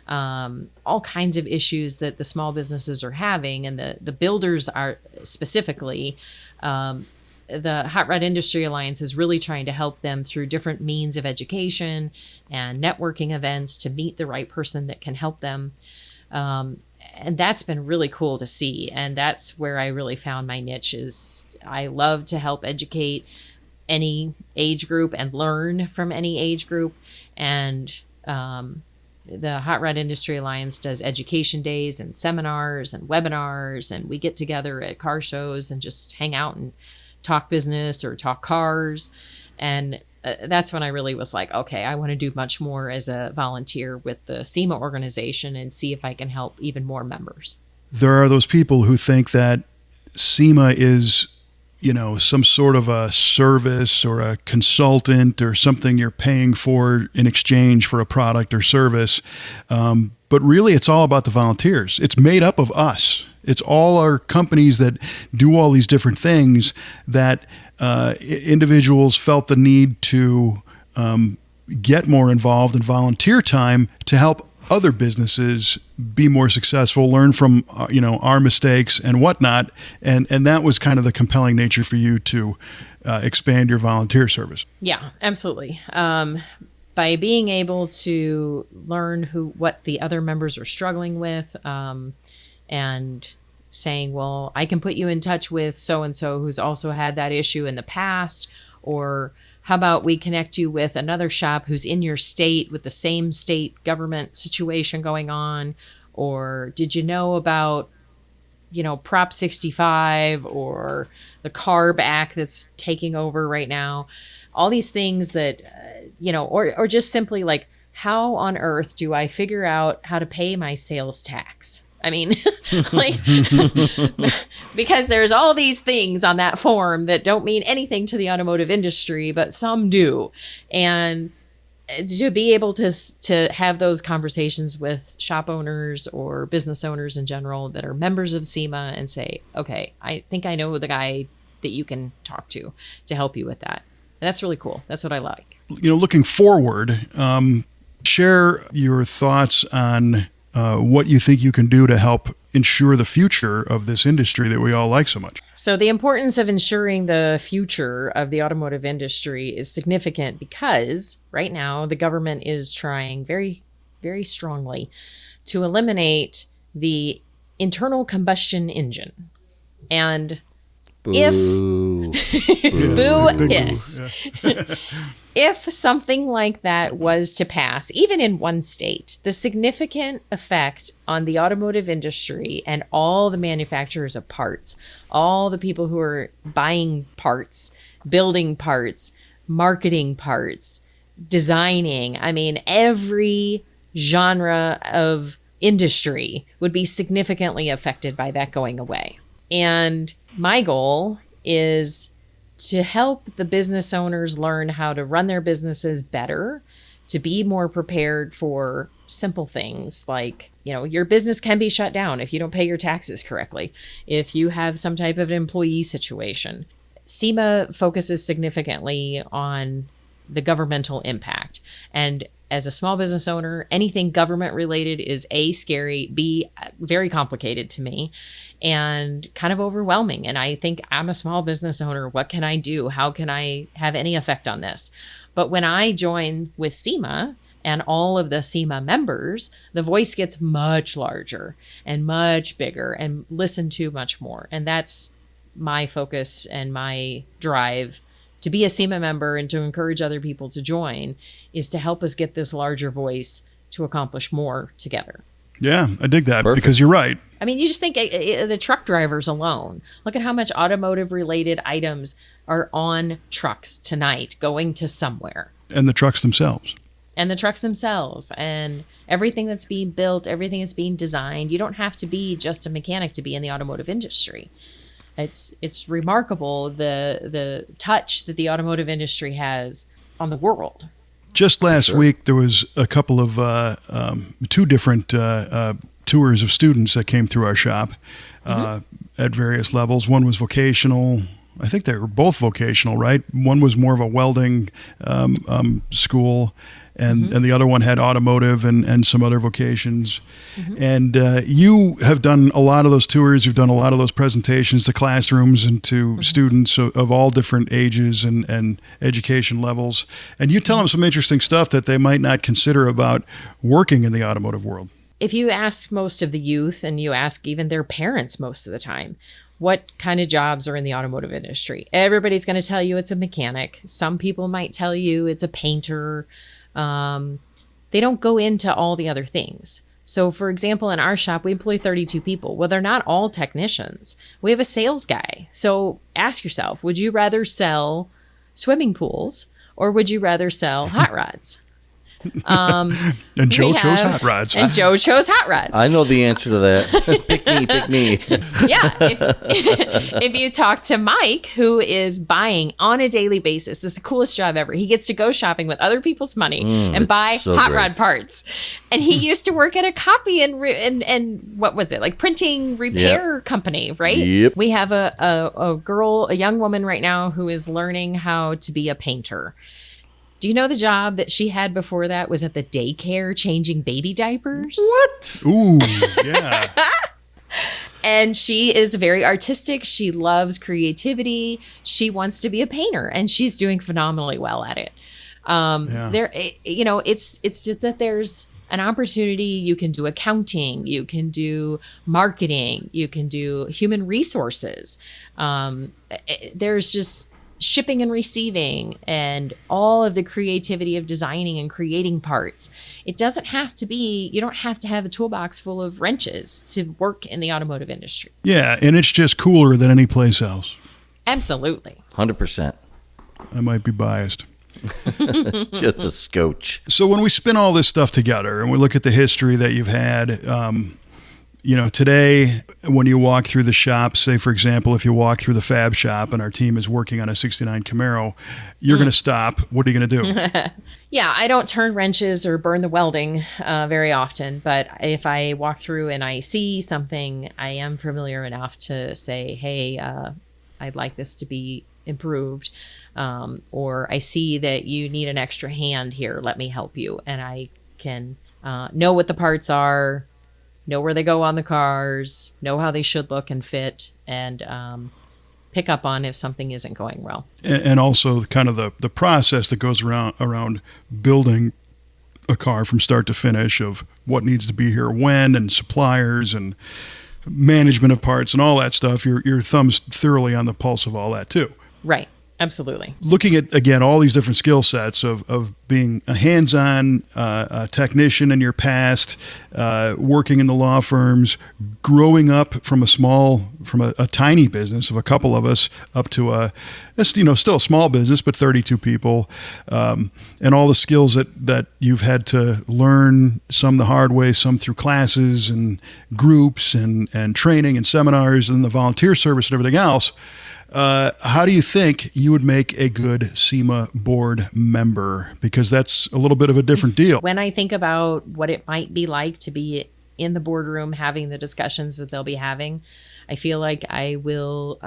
all kinds of issues that the small businesses are having. And the builders are specifically, the Hot Rod Industry Alliance is really trying to help them through different means of education and networking events to meet the right person that can help them. And that's been really cool to see. And that's where I really found my niche. Is I love to help educate any age group and learn from any age group. And the Hot Rod Industry Alliance does education days and seminars and webinars, and we get together at car shows and just hang out and talk business or talk cars. And that's when I really was like, okay, I want to do much more as a volunteer with the SEMA organization and see if I can help even more members. There are those people who think that SEMA is, some sort of a service or a consultant or something you're paying for in exchange for a product or service. But really, it's all about the volunteers. It's made up of us. It's all our companies that do all these different things that individuals felt the need to get more involved in volunteer time to help other businesses be more successful, learn from our mistakes and whatnot, and that was kind of the compelling nature for you to expand your volunteer service. Yeah, absolutely. By being able to learn what the other members are struggling with, and saying, well, I can put you in touch with so-and-so who's also had that issue in the past, or how about we connect you with another shop who's in your state with the same state government situation going on, or did you know about, Prop 65 or the CARB Act that's taking over right now? All these things that, or just simply like, how on earth do I figure out how to pay my sales tax? I mean, because there's all these things on that form that don't mean anything to the automotive industry, but some do. And to be able to have those conversations with shop owners or business owners in general that are members of SEMA and say, okay, I think I know the guy that you can talk to help you with that. And that's really cool. That's what I like. Looking forward, share your thoughts on what you think you can do to help ensure the future of this industry that we all like so much. So the importance of ensuring the future of the automotive industry is significant, because right now the government is trying very, very strongly to eliminate the internal combustion engine. And Boo. If something like that was to pass, even in one state, the significant effect on the automotive industry and all the manufacturers of parts, all the people who are buying parts, building parts, marketing parts, designing, every genre of industry would be significantly affected by that going away. And my goal is to help the business owners learn how to run their businesses better, to be more prepared for simple things like, your business can be shut down if you don't pay your taxes correctly, if you have some type of employee situation. SEMA focuses significantly on the governmental impact. And as a small business owner, anything government related is A, scary, B, very complicated to me, and kind of overwhelming. And I think I'm a small business owner. What can I do? How can I have any effect on this? But when I join with SEMA and all of the SEMA members, the voice gets much larger and much bigger and listened to much more. And that's my focus and my drive to be a SEMA member and to encourage other people to join, is to help us get this larger voice to accomplish more together. Yeah, I dig that. Perfect. Because you're right. You just think the truck drivers alone. Look at how much automotive related items are on trucks tonight going to somewhere. And the trucks themselves. and the trucks themselves and everything that's being built, everything that's being designed. You don't have to be just a mechanic to be in the automotive industry. It's remarkable the touch that the automotive industry has on the world. Just last week, there was a couple of two different tours of students that came through our shop at various levels. One was vocational. I think they were both vocational, right? One was more of a welding school, and the other one had automotive and some other vocations. And you have done a lot of those tours. You've done a lot of those presentations to classrooms and to students of all different ages and education levels. And you tell them some interesting stuff that they might not consider about working in the automotive world. If you ask most of the youth, and you ask even their parents most of the time, what kind of jobs are in the automotive industry? Everybody's going to tell you it's a mechanic. Some people might tell you it's a painter. They don't go into all the other things. So, for example, in our shop, we employ 32 people. Well, they're not all technicians. We have a sales guy. So ask yourself, would you rather sell swimming pools or would you rather sell hot rods? And Joe chose hot rods. And Joe chose hot rods. I know the answer to that. Pick me. Yeah. If you talk to Mike, who is buying on a daily basis, it's the coolest job ever. He gets to go shopping with other people's money and buy so hot great. rod parts. And he used to work at a copy and what was it? Like printing repair company, right? Yep. We have a young woman right now who is learning how to be a painter. Do you know the job that she had before that was at the daycare changing baby diapers? What? Ooh, yeah. And she is very artistic. She loves creativity. She wants to be a painter, and she's doing phenomenally well at it. It's just that there's an opportunity. You can do accounting, you can do marketing, you can do human resources. There's just shipping and receiving and all of the creativity of designing and creating parts. It doesn't have to be, you don't have to have a toolbox full of wrenches to work in the automotive industry. Yeah, and it's just cooler than any place else. Absolutely. 100%. I might be biased. Just a scotch. So when we spin all this stuff together and we look at the history that you've had, today when you walk through the shop, say, for example, if you walk through the fab shop and our team is working on a 69 Camaro, you're going to stop. What are you going to do? Yeah, I don't turn wrenches or burn the welding very often, but if I walk through and I see something, I am familiar enough to say, hey, I'd like this to be improved. Or I see that you need an extra hand here. Let me help you. And I can know what the parts are, know where they go on the cars, know how they should look and fit, and pick up on if something isn't going well. And also kind of the process that goes around building a car from start to finish of what needs to be here when, and suppliers and management of parts and all that stuff. Your thumb's thoroughly on the pulse of all that too. Right. Absolutely. Looking at, again, all these different skill sets of being a hands-on technician in your past, working in the law firms, growing up from a tiny business of a couple of us up to still a small business, but 32 people, and all the skills that you've had to learn, some the hard way, some through classes and groups and training and seminars and the volunteer service and everything else. How do you think you would make a good SEMA board member? Because that's a little bit of a different deal. When I think about what it might be like to be in the boardroom having the discussions that they'll be having, I feel like I will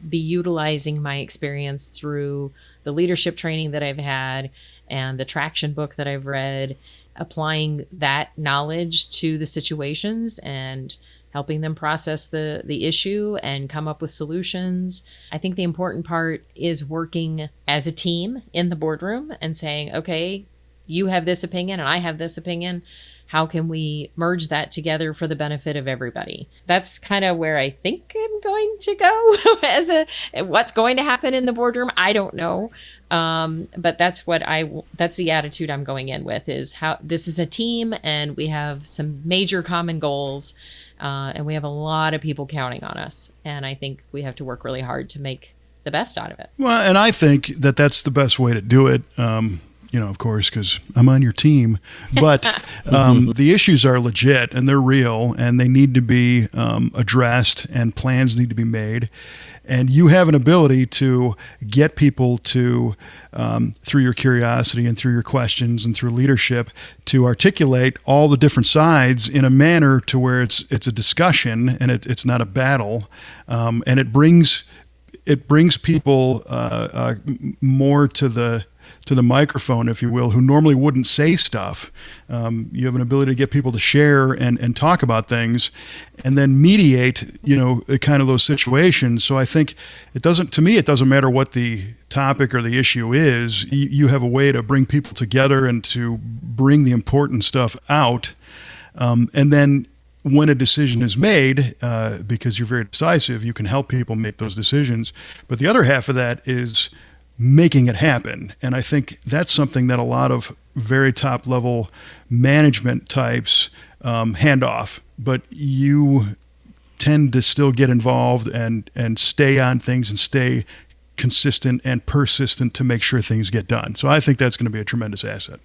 be utilizing my experience through the leadership training that I've had and the traction book that I've read, applying that knowledge to the situations and helping them process the issue and come up with solutions. I think the important part is working as a team in the boardroom and saying, okay, you have this opinion and I have this opinion. How can we merge that together for the benefit of everybody? That's kind of where I think I'm going to go what's going to happen in the boardroom. I don't know. But that's the attitude I'm going in with, is how this is a team and we have some major common goals. And we have a lot of people counting on us. And I think we have to work really hard to make the best out of it. Well, and I think that that's the best way to do it. of course, because I'm on your team. But the issues are legit and they're real and they need to be addressed and plans need to be made. And you have an ability to get people to, through your curiosity and through your questions and through leadership, to articulate all the different sides in a manner to where it's a discussion and it's not a battle. And it brings people more to the microphone, if you will, who normally wouldn't say stuff. You have an ability to get people to share and talk about things and then mediate, kind of those situations. So I think it doesn't matter what the topic or the issue is. You have a way to bring people together and to bring the important stuff out. And then when a decision is made, because you're very decisive, you can help people make those decisions. But the other half of that is making it happen. And I think that's something that a lot of very top level management types hand off, but you tend to still get involved and stay on things and stay consistent and persistent to make sure things get done. So I think that's going to be a tremendous asset.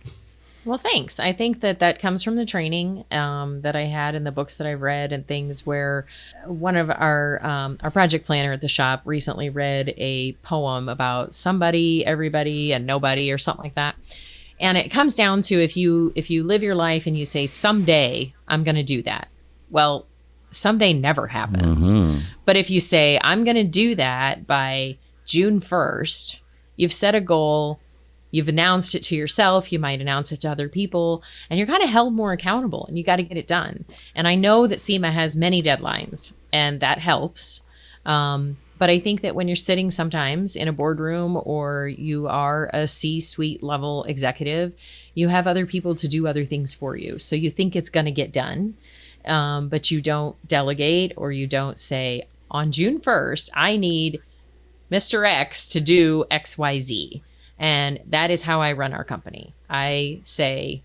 Well, thanks. I think that comes from the training that I had in the books that I've read and things where one of our project planner at the shop recently read a poem about somebody, everybody, and nobody or something like that. And it comes down to if you live your life and you say, someday I'm going to do that. Well, someday never happens. Mm-hmm. But if you say, I'm going to do that by June 1st, you've set a goal. You've announced it to yourself. You might announce it to other people, and you're kind of held more accountable, and you got to get it done. And I know that SEMA has many deadlines, and that helps. But I think that when you're sitting sometimes in a boardroom or you are a C-suite level executive, you have other people to do other things for you. So you think it's going to get done, but you don't delegate or you don't say, on June 1st, I need Mr. X to do X, Y, Z. And that is how I run our company. I say,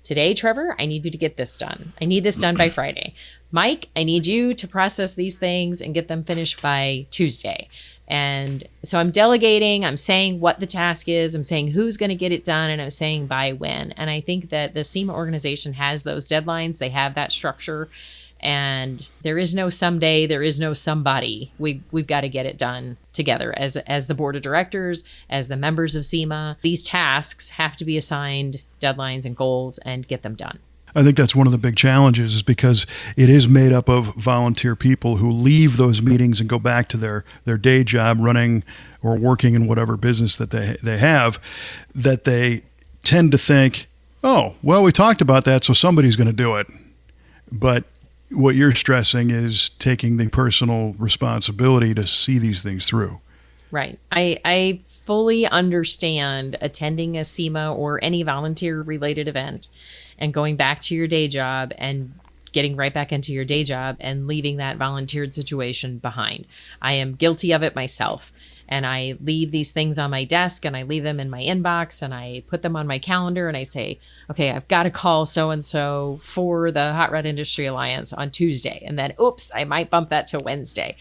today, Trevor, I need you to get this done. I need this done by Friday. Mike, I need you to process these things and get them finished by Tuesday. And so I'm delegating, I'm saying what the task is, I'm saying who's going to get it done, and I'm saying by when. And I think that the SEMA organization has those deadlines. They have that structure. And there is no someday, there is no somebody. We've got to get it done together as the board of directors, as the members of SEMA. These tasks have to be assigned deadlines and goals and get them done. I think that's one of the big challenges is because it is made up of volunteer people who leave those meetings and go back to their day job running or working in whatever business that they have, that they tend to think, oh, well, we talked about that, so somebody's going to do it. But what you're stressing is taking the personal responsibility to see these things through. Right. I fully understand attending a SEMA or any volunteer-related event and going back to your day job and getting right back into your day job and leaving that volunteered situation behind. I am guilty of it myself. And I leave these things on my desk and I leave them in my inbox and I put them on my calendar and I say, okay, I've got to call so-and-so for the Hot Rod Industry Alliance on Tuesday. And then, oops, I might bump that to Wednesday.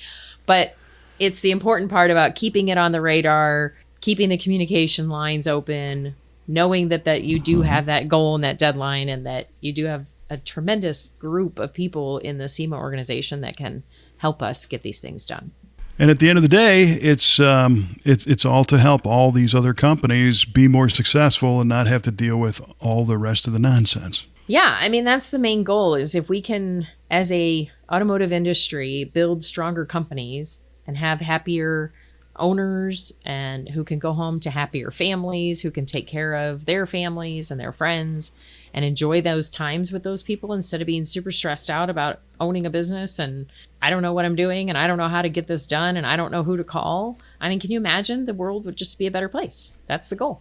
But it's the important part about keeping it on the radar, keeping the communication lines open, knowing that you do have that goal and that deadline and that you do have a tremendous group of people in the SEMA organization that can help us get these things done. And at the end of the day, it's all to help all these other companies be more successful and not have to deal with all the rest of the nonsense. Yeah, I mean, that's the main goal is if we can, as a automotive industry, build stronger companies and have happier owners and who can go home to happier families, who can take care of their families and their friends and enjoy those times with those people instead of being super stressed out about owning a business and I don't know what I'm doing and I don't know how to get this done and I don't know who to call. I mean, can you imagine the world would just be a better place? That's the goal.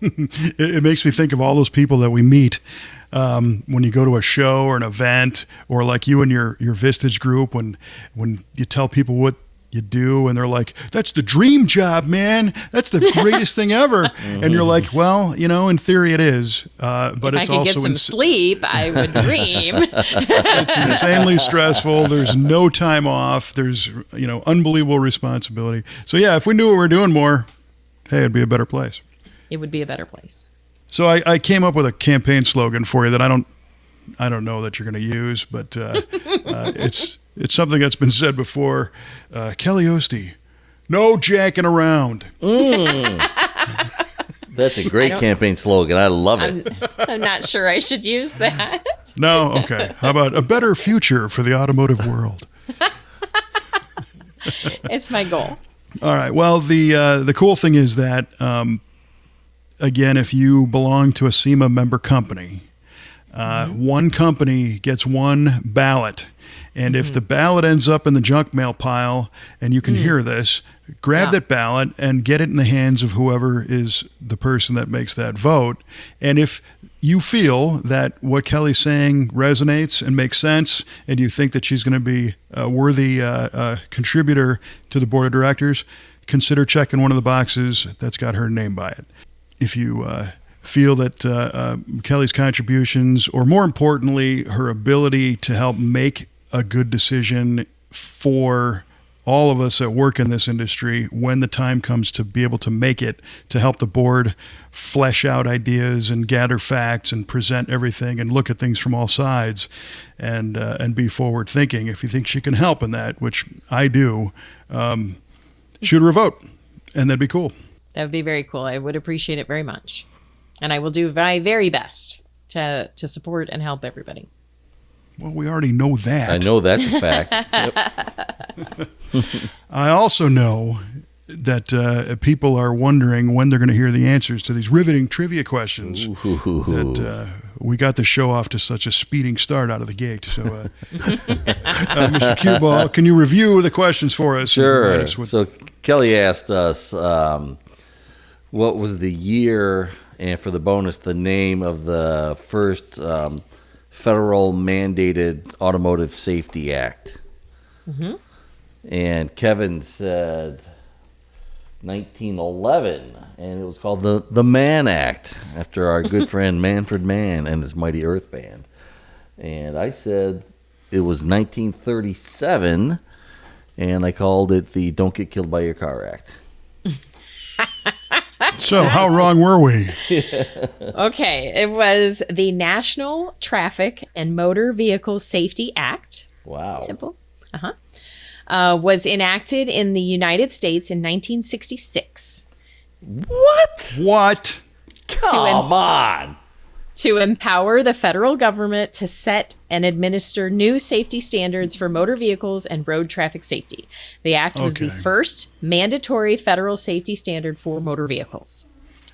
It makes me think of all those people that we meet when you go to a show or an event or like you and your Vistage group when you tell people what you do and they're like, that's the dream job, man. That's the greatest thing ever. And you're like, well, in theory it is. But if it's I could also get some sleep, I would dream. It's insanely stressful. There's no time off. There's, unbelievable responsibility. So yeah, if we knew what we were doing more, hey, it'd be a better place. It would be a better place. So I came up with a campaign slogan for you that I don't know that you're going to use, but it's something that's been said before. Kelle Oeste, no jacking around. That's a great campaign slogan. I love it. I'm not sure I should use that. No? Okay. How about a better future for the automotive world? It's my goal. All right. Well, the cool thing is that, again, if you belong to a SEMA member company, one company gets one ballot. And if the ballot ends up in the junk mail pile and you can hear this, grab that ballot and get it in the hands of whoever is the person that makes that vote. And if you feel that what Kelly's saying resonates and makes sense, and you think that she's going to be a worthy contributor to the board of directors, consider checking one of the boxes that's got her name by it. If you feel that Kelly's contributions, or more importantly, her ability to help make a good decision for all of us that work in this industry when the time comes to be able to make it, to help the board flesh out ideas and gather facts and present everything and look at things from all sides and be forward thinking. If you think she can help in that, which I do, shoot her a vote, and that'd be cool. That would be very cool. I would appreciate it very much. And I will do my very best to support and help everybody. Well, we already know that. I know that's a fact. Yep. I also know that people are wondering when they're going to hear the answers to these riveting trivia questions. That we got the show off to such a speeding start out of the gate. So, Mr. Cueball, can you review the questions for us? Sure. So Kelle asked us what was the year, and for the bonus, the name of the first federal mandated Automotive Safety Act. Mm-hmm. And Kevin said 1911, and it was called the Mann Act, after our good friend Manfred Mann and his Mighty Earth Band. And I said it was 1937, and I called it the Don't Get Killed by Your Car Act. So how wrong were we? Okay, it was the National Traffic and Motor Vehicle Safety Act. Wow. Simple. Was enacted in the United States in 1966. What? Come on. To empower the federal government to set and administer new safety standards for motor vehicles and road traffic safety. The act was the first mandatory federal safety standard for motor vehicles.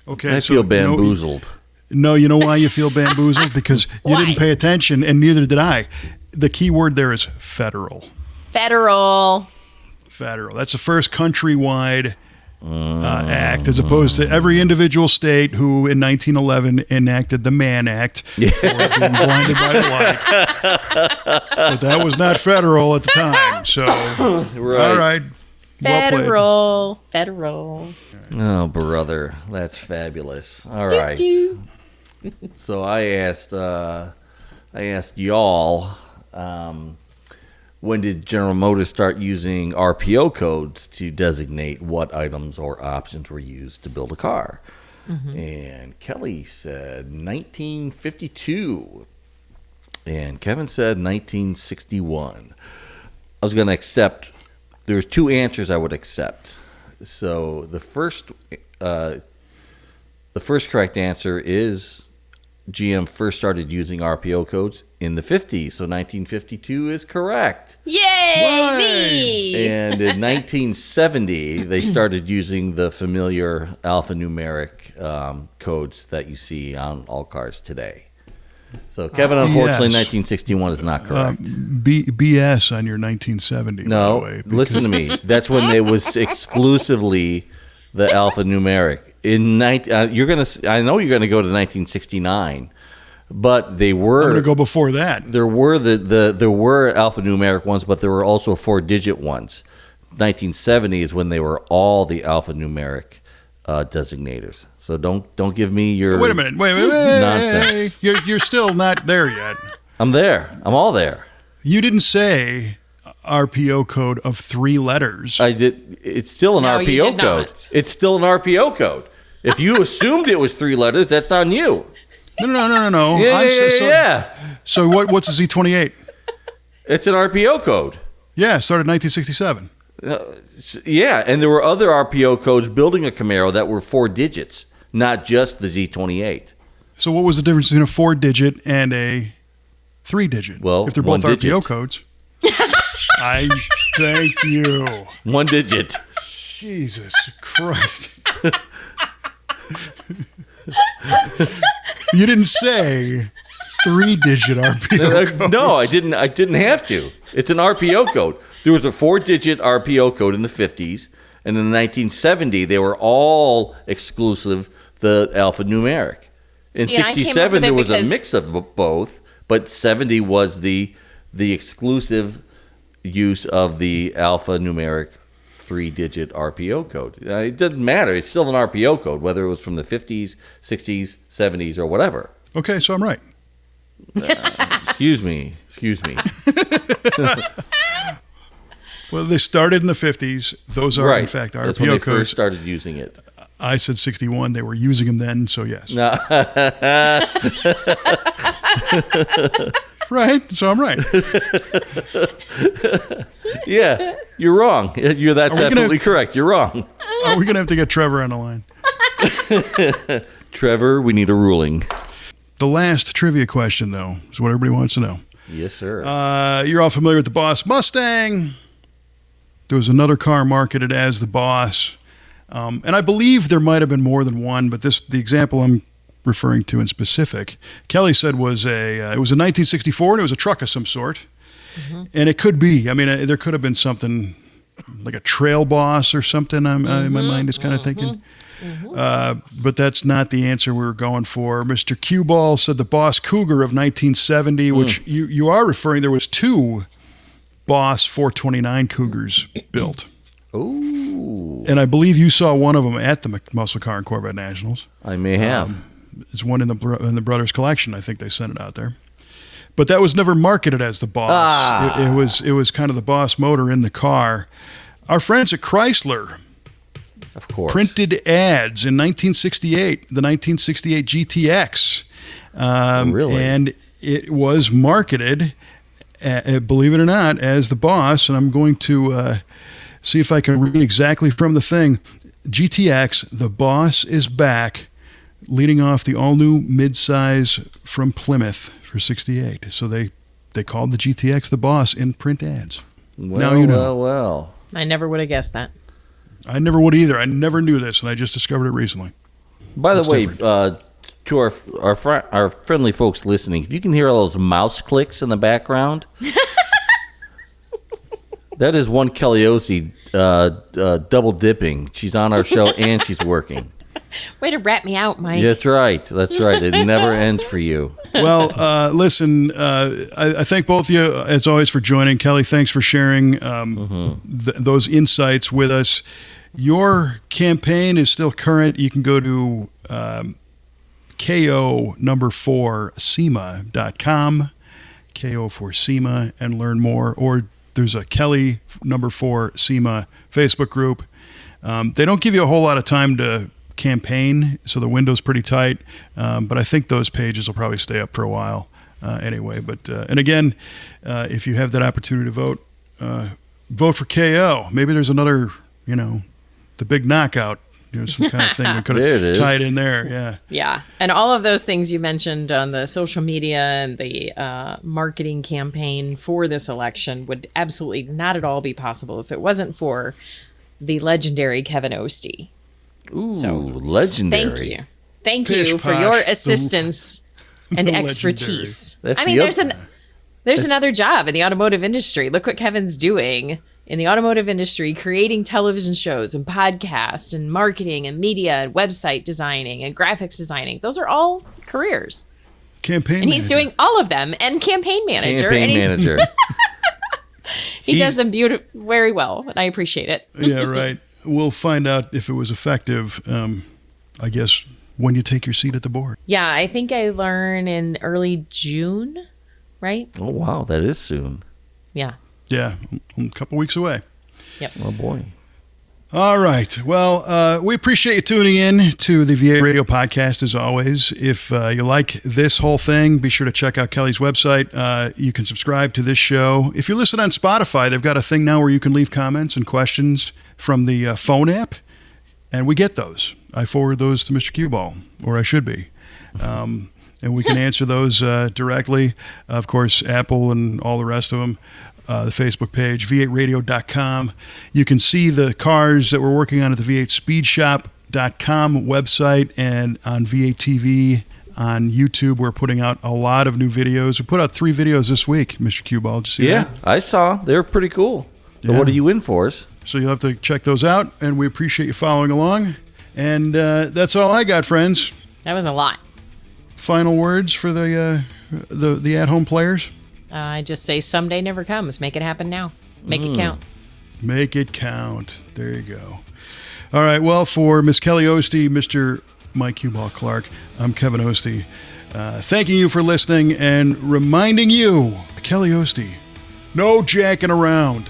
Okay, I feel bamboozled. No, you know why you feel bamboozled? Because you didn't pay attention, and neither did I. The key word there is federal. Federal. That's the first countrywide act, as opposed to every individual state who in 1911 enacted the Mann Act for being blinded by the light. But that was not federal at the time. So, all right. Well played. Federal. Oh, brother. That's fabulous. All right. So I asked y'all, when did General Motors start using RPO codes to designate what items or options were used to build a car? Mm-hmm. And Kelle said 1952. And Kevin said 1961. I was going to accept. There's two answers I would accept. So the first correct answer is GM first started using RPO codes in the 50s, so 1952 is correct. Yay, me! And in 1970, they started using the familiar alphanumeric codes that you see on all cars today. So Kevin, unfortunately, 1961 is not correct. BS on your 1970. No, by the way, listen to me. That's when they was exclusively the alphanumeric. I know you're gonna go to 1969, but they were. I'm gonna go before that. There were there were alphanumeric ones, but there were also 4-digit ones. 1970 is when they were all the alphanumeric designators. So don't give me your wait a minute. Wait, nonsense. You're still not there yet. I'm there. I'm all there. You didn't say RPO code of 3 letters. I did. It's still an RPO code. It's still an RPO code. If you assumed it was 3 letters, that's on you. No. Yeah. So what's a Z28? It's an RPO code. Yeah, started in 1967. Yeah, and there were other RPO codes building a Camaro that were 4 digits, not just the Z28. So what was the difference between a 4-digit and a 3-digit? Well, if they're both 1 RPO digit. codes. I thank you. 1 digit. Jesus Christ. You didn't say 3-digit RPO code. No, I didn't have to. It's an RPO code. There was a 4-digit RPO code in the 50s, and in 1970 they were all exclusive the alphanumeric. In See, and I came up 67 with it there was a because- mix of both, but 70 was the exclusive use of the alphanumeric 3-digit RPO code. It doesn't matter. It's still an RPO code, whether it was from the 50s, 60s, 70s, or whatever. Okay, so I'm right. Excuse me. Well, they started in the 50s. Those are, in fact, That's when RPO they codes. first started using it. I said 61. They were using them then, so yes. Right? So I'm right. Yeah, you're wrong. That's absolutely correct. You're wrong. Are we going to have to get Trevor on the line? Trevor, we need a ruling. The last trivia question, though, is what everybody wants to know. Yes, sir. You're all familiar with the Boss Mustang. There was another car marketed as the Boss. And I believe there might have been more than one, but the example I'm referring to in specific, Kelly said it was a 1964, and it was a truck of some sort. Mm-hmm. And it could be. I mean, there could have been something like a Trail Boss or something. My mind is kind of thinking. Mm-hmm. But that's not the answer we were going for. Mr. Cue Ball said the Boss Cougar of 1970, which you are referring. There was 2 Boss 429 Cougars built. Ooh. And I believe you saw one of them at the Muscle Car and Corvette Nationals. I may have. It's one in the Brothers collection. I think they sent it out there. But that was never marketed as the Boss. It was kind of the Boss motor in the car. Our friends at Chrysler, Of course. printed ads in 1968, the 1968 GTX. Really? And it was marketed, believe it or not, as the Boss. And I'm going to see if I can read exactly from the thing. GTX, the Boss is back, leading off the all-new midsize from Plymouth for 68. So they called the GTX the Boss in print ads. Well, now you know. Well. I never would have guessed that. I never would either. I never knew this, and I just discovered it recently. By the way, different. to our friendly folks listening, if you can hear all those mouse clicks in the background, that is one Kelle Oeste double dipping. She's on our show and she's working. Way to rat me out, Mike. That's right. It never ends for you. Well, listen, I thank both of you, as always, for joining. Kelly, thanks for sharing those insights with us. Your campaign is still current. You can go to KO4SEMA.com, KO4SEMA, and learn more. Or there's a Kelly4SEMA Facebook group. They don't give you a whole lot of time to campaign, so the window's pretty tight, but I think those pages will probably stay up for a while anyway. But and again, if you have that opportunity to vote, vote for KO. Maybe there's another, the big knockout, some kind of thing we could have tied in there. Yeah. And all of those things you mentioned on the social media and the marketing campaign for this election would absolutely not at all be possible if it wasn't for the legendary Kevin Oeste. Ooh, legendary. Thank you for your assistance and expertise. There's another job in the automotive industry. Look what Kevin's doing in the automotive industry, creating television shows and podcasts and marketing and media and website designing and graphics designing. Those are all careers. Campaign and he's doing all of them, and campaign manager. He does them very well, and I appreciate it. Yeah, right. We'll find out if it was effective, I guess, when you take your seat at the board. Yeah, I think I learn in early June, right? Oh, wow. That is soon. Yeah. Yeah, a couple weeks away. Yep. Oh, boy. All right. Well, we appreciate you tuning in to the V8 Radio Podcast, as always. If you like this whole thing, be sure to check out Kelly's website. You can subscribe to this show. If you listen on Spotify, they've got a thing now where you can leave comments and questions from the phone app, and we get those. I forward those to Mr. Q-Ball, or I should be. And we can answer those directly. Of course, Apple and all the rest of them. The Facebook page, v8radio.com. You can see the cars that we're working on at the v8speedshop.com website and on V8 TV on YouTube. We're putting out a lot of new videos. We put out 3 videos this week, Mr. Q-Ball. Did you see that? Yeah, I saw. They were pretty cool. So what are you in for us? So you'll have to check those out, and we appreciate you following along. And that's all I got, friends. That was a lot. Final words for the at-home players? I just say someday never comes. Make it happen now. Make it count. Make it count. There you go. All right. Well, for Miss Kelle Oeste, Mr. Mike Q-Ball Clarke, I'm Kevin Oeste. Thanking you for listening and reminding you, Kelle Oeste, no jacking around.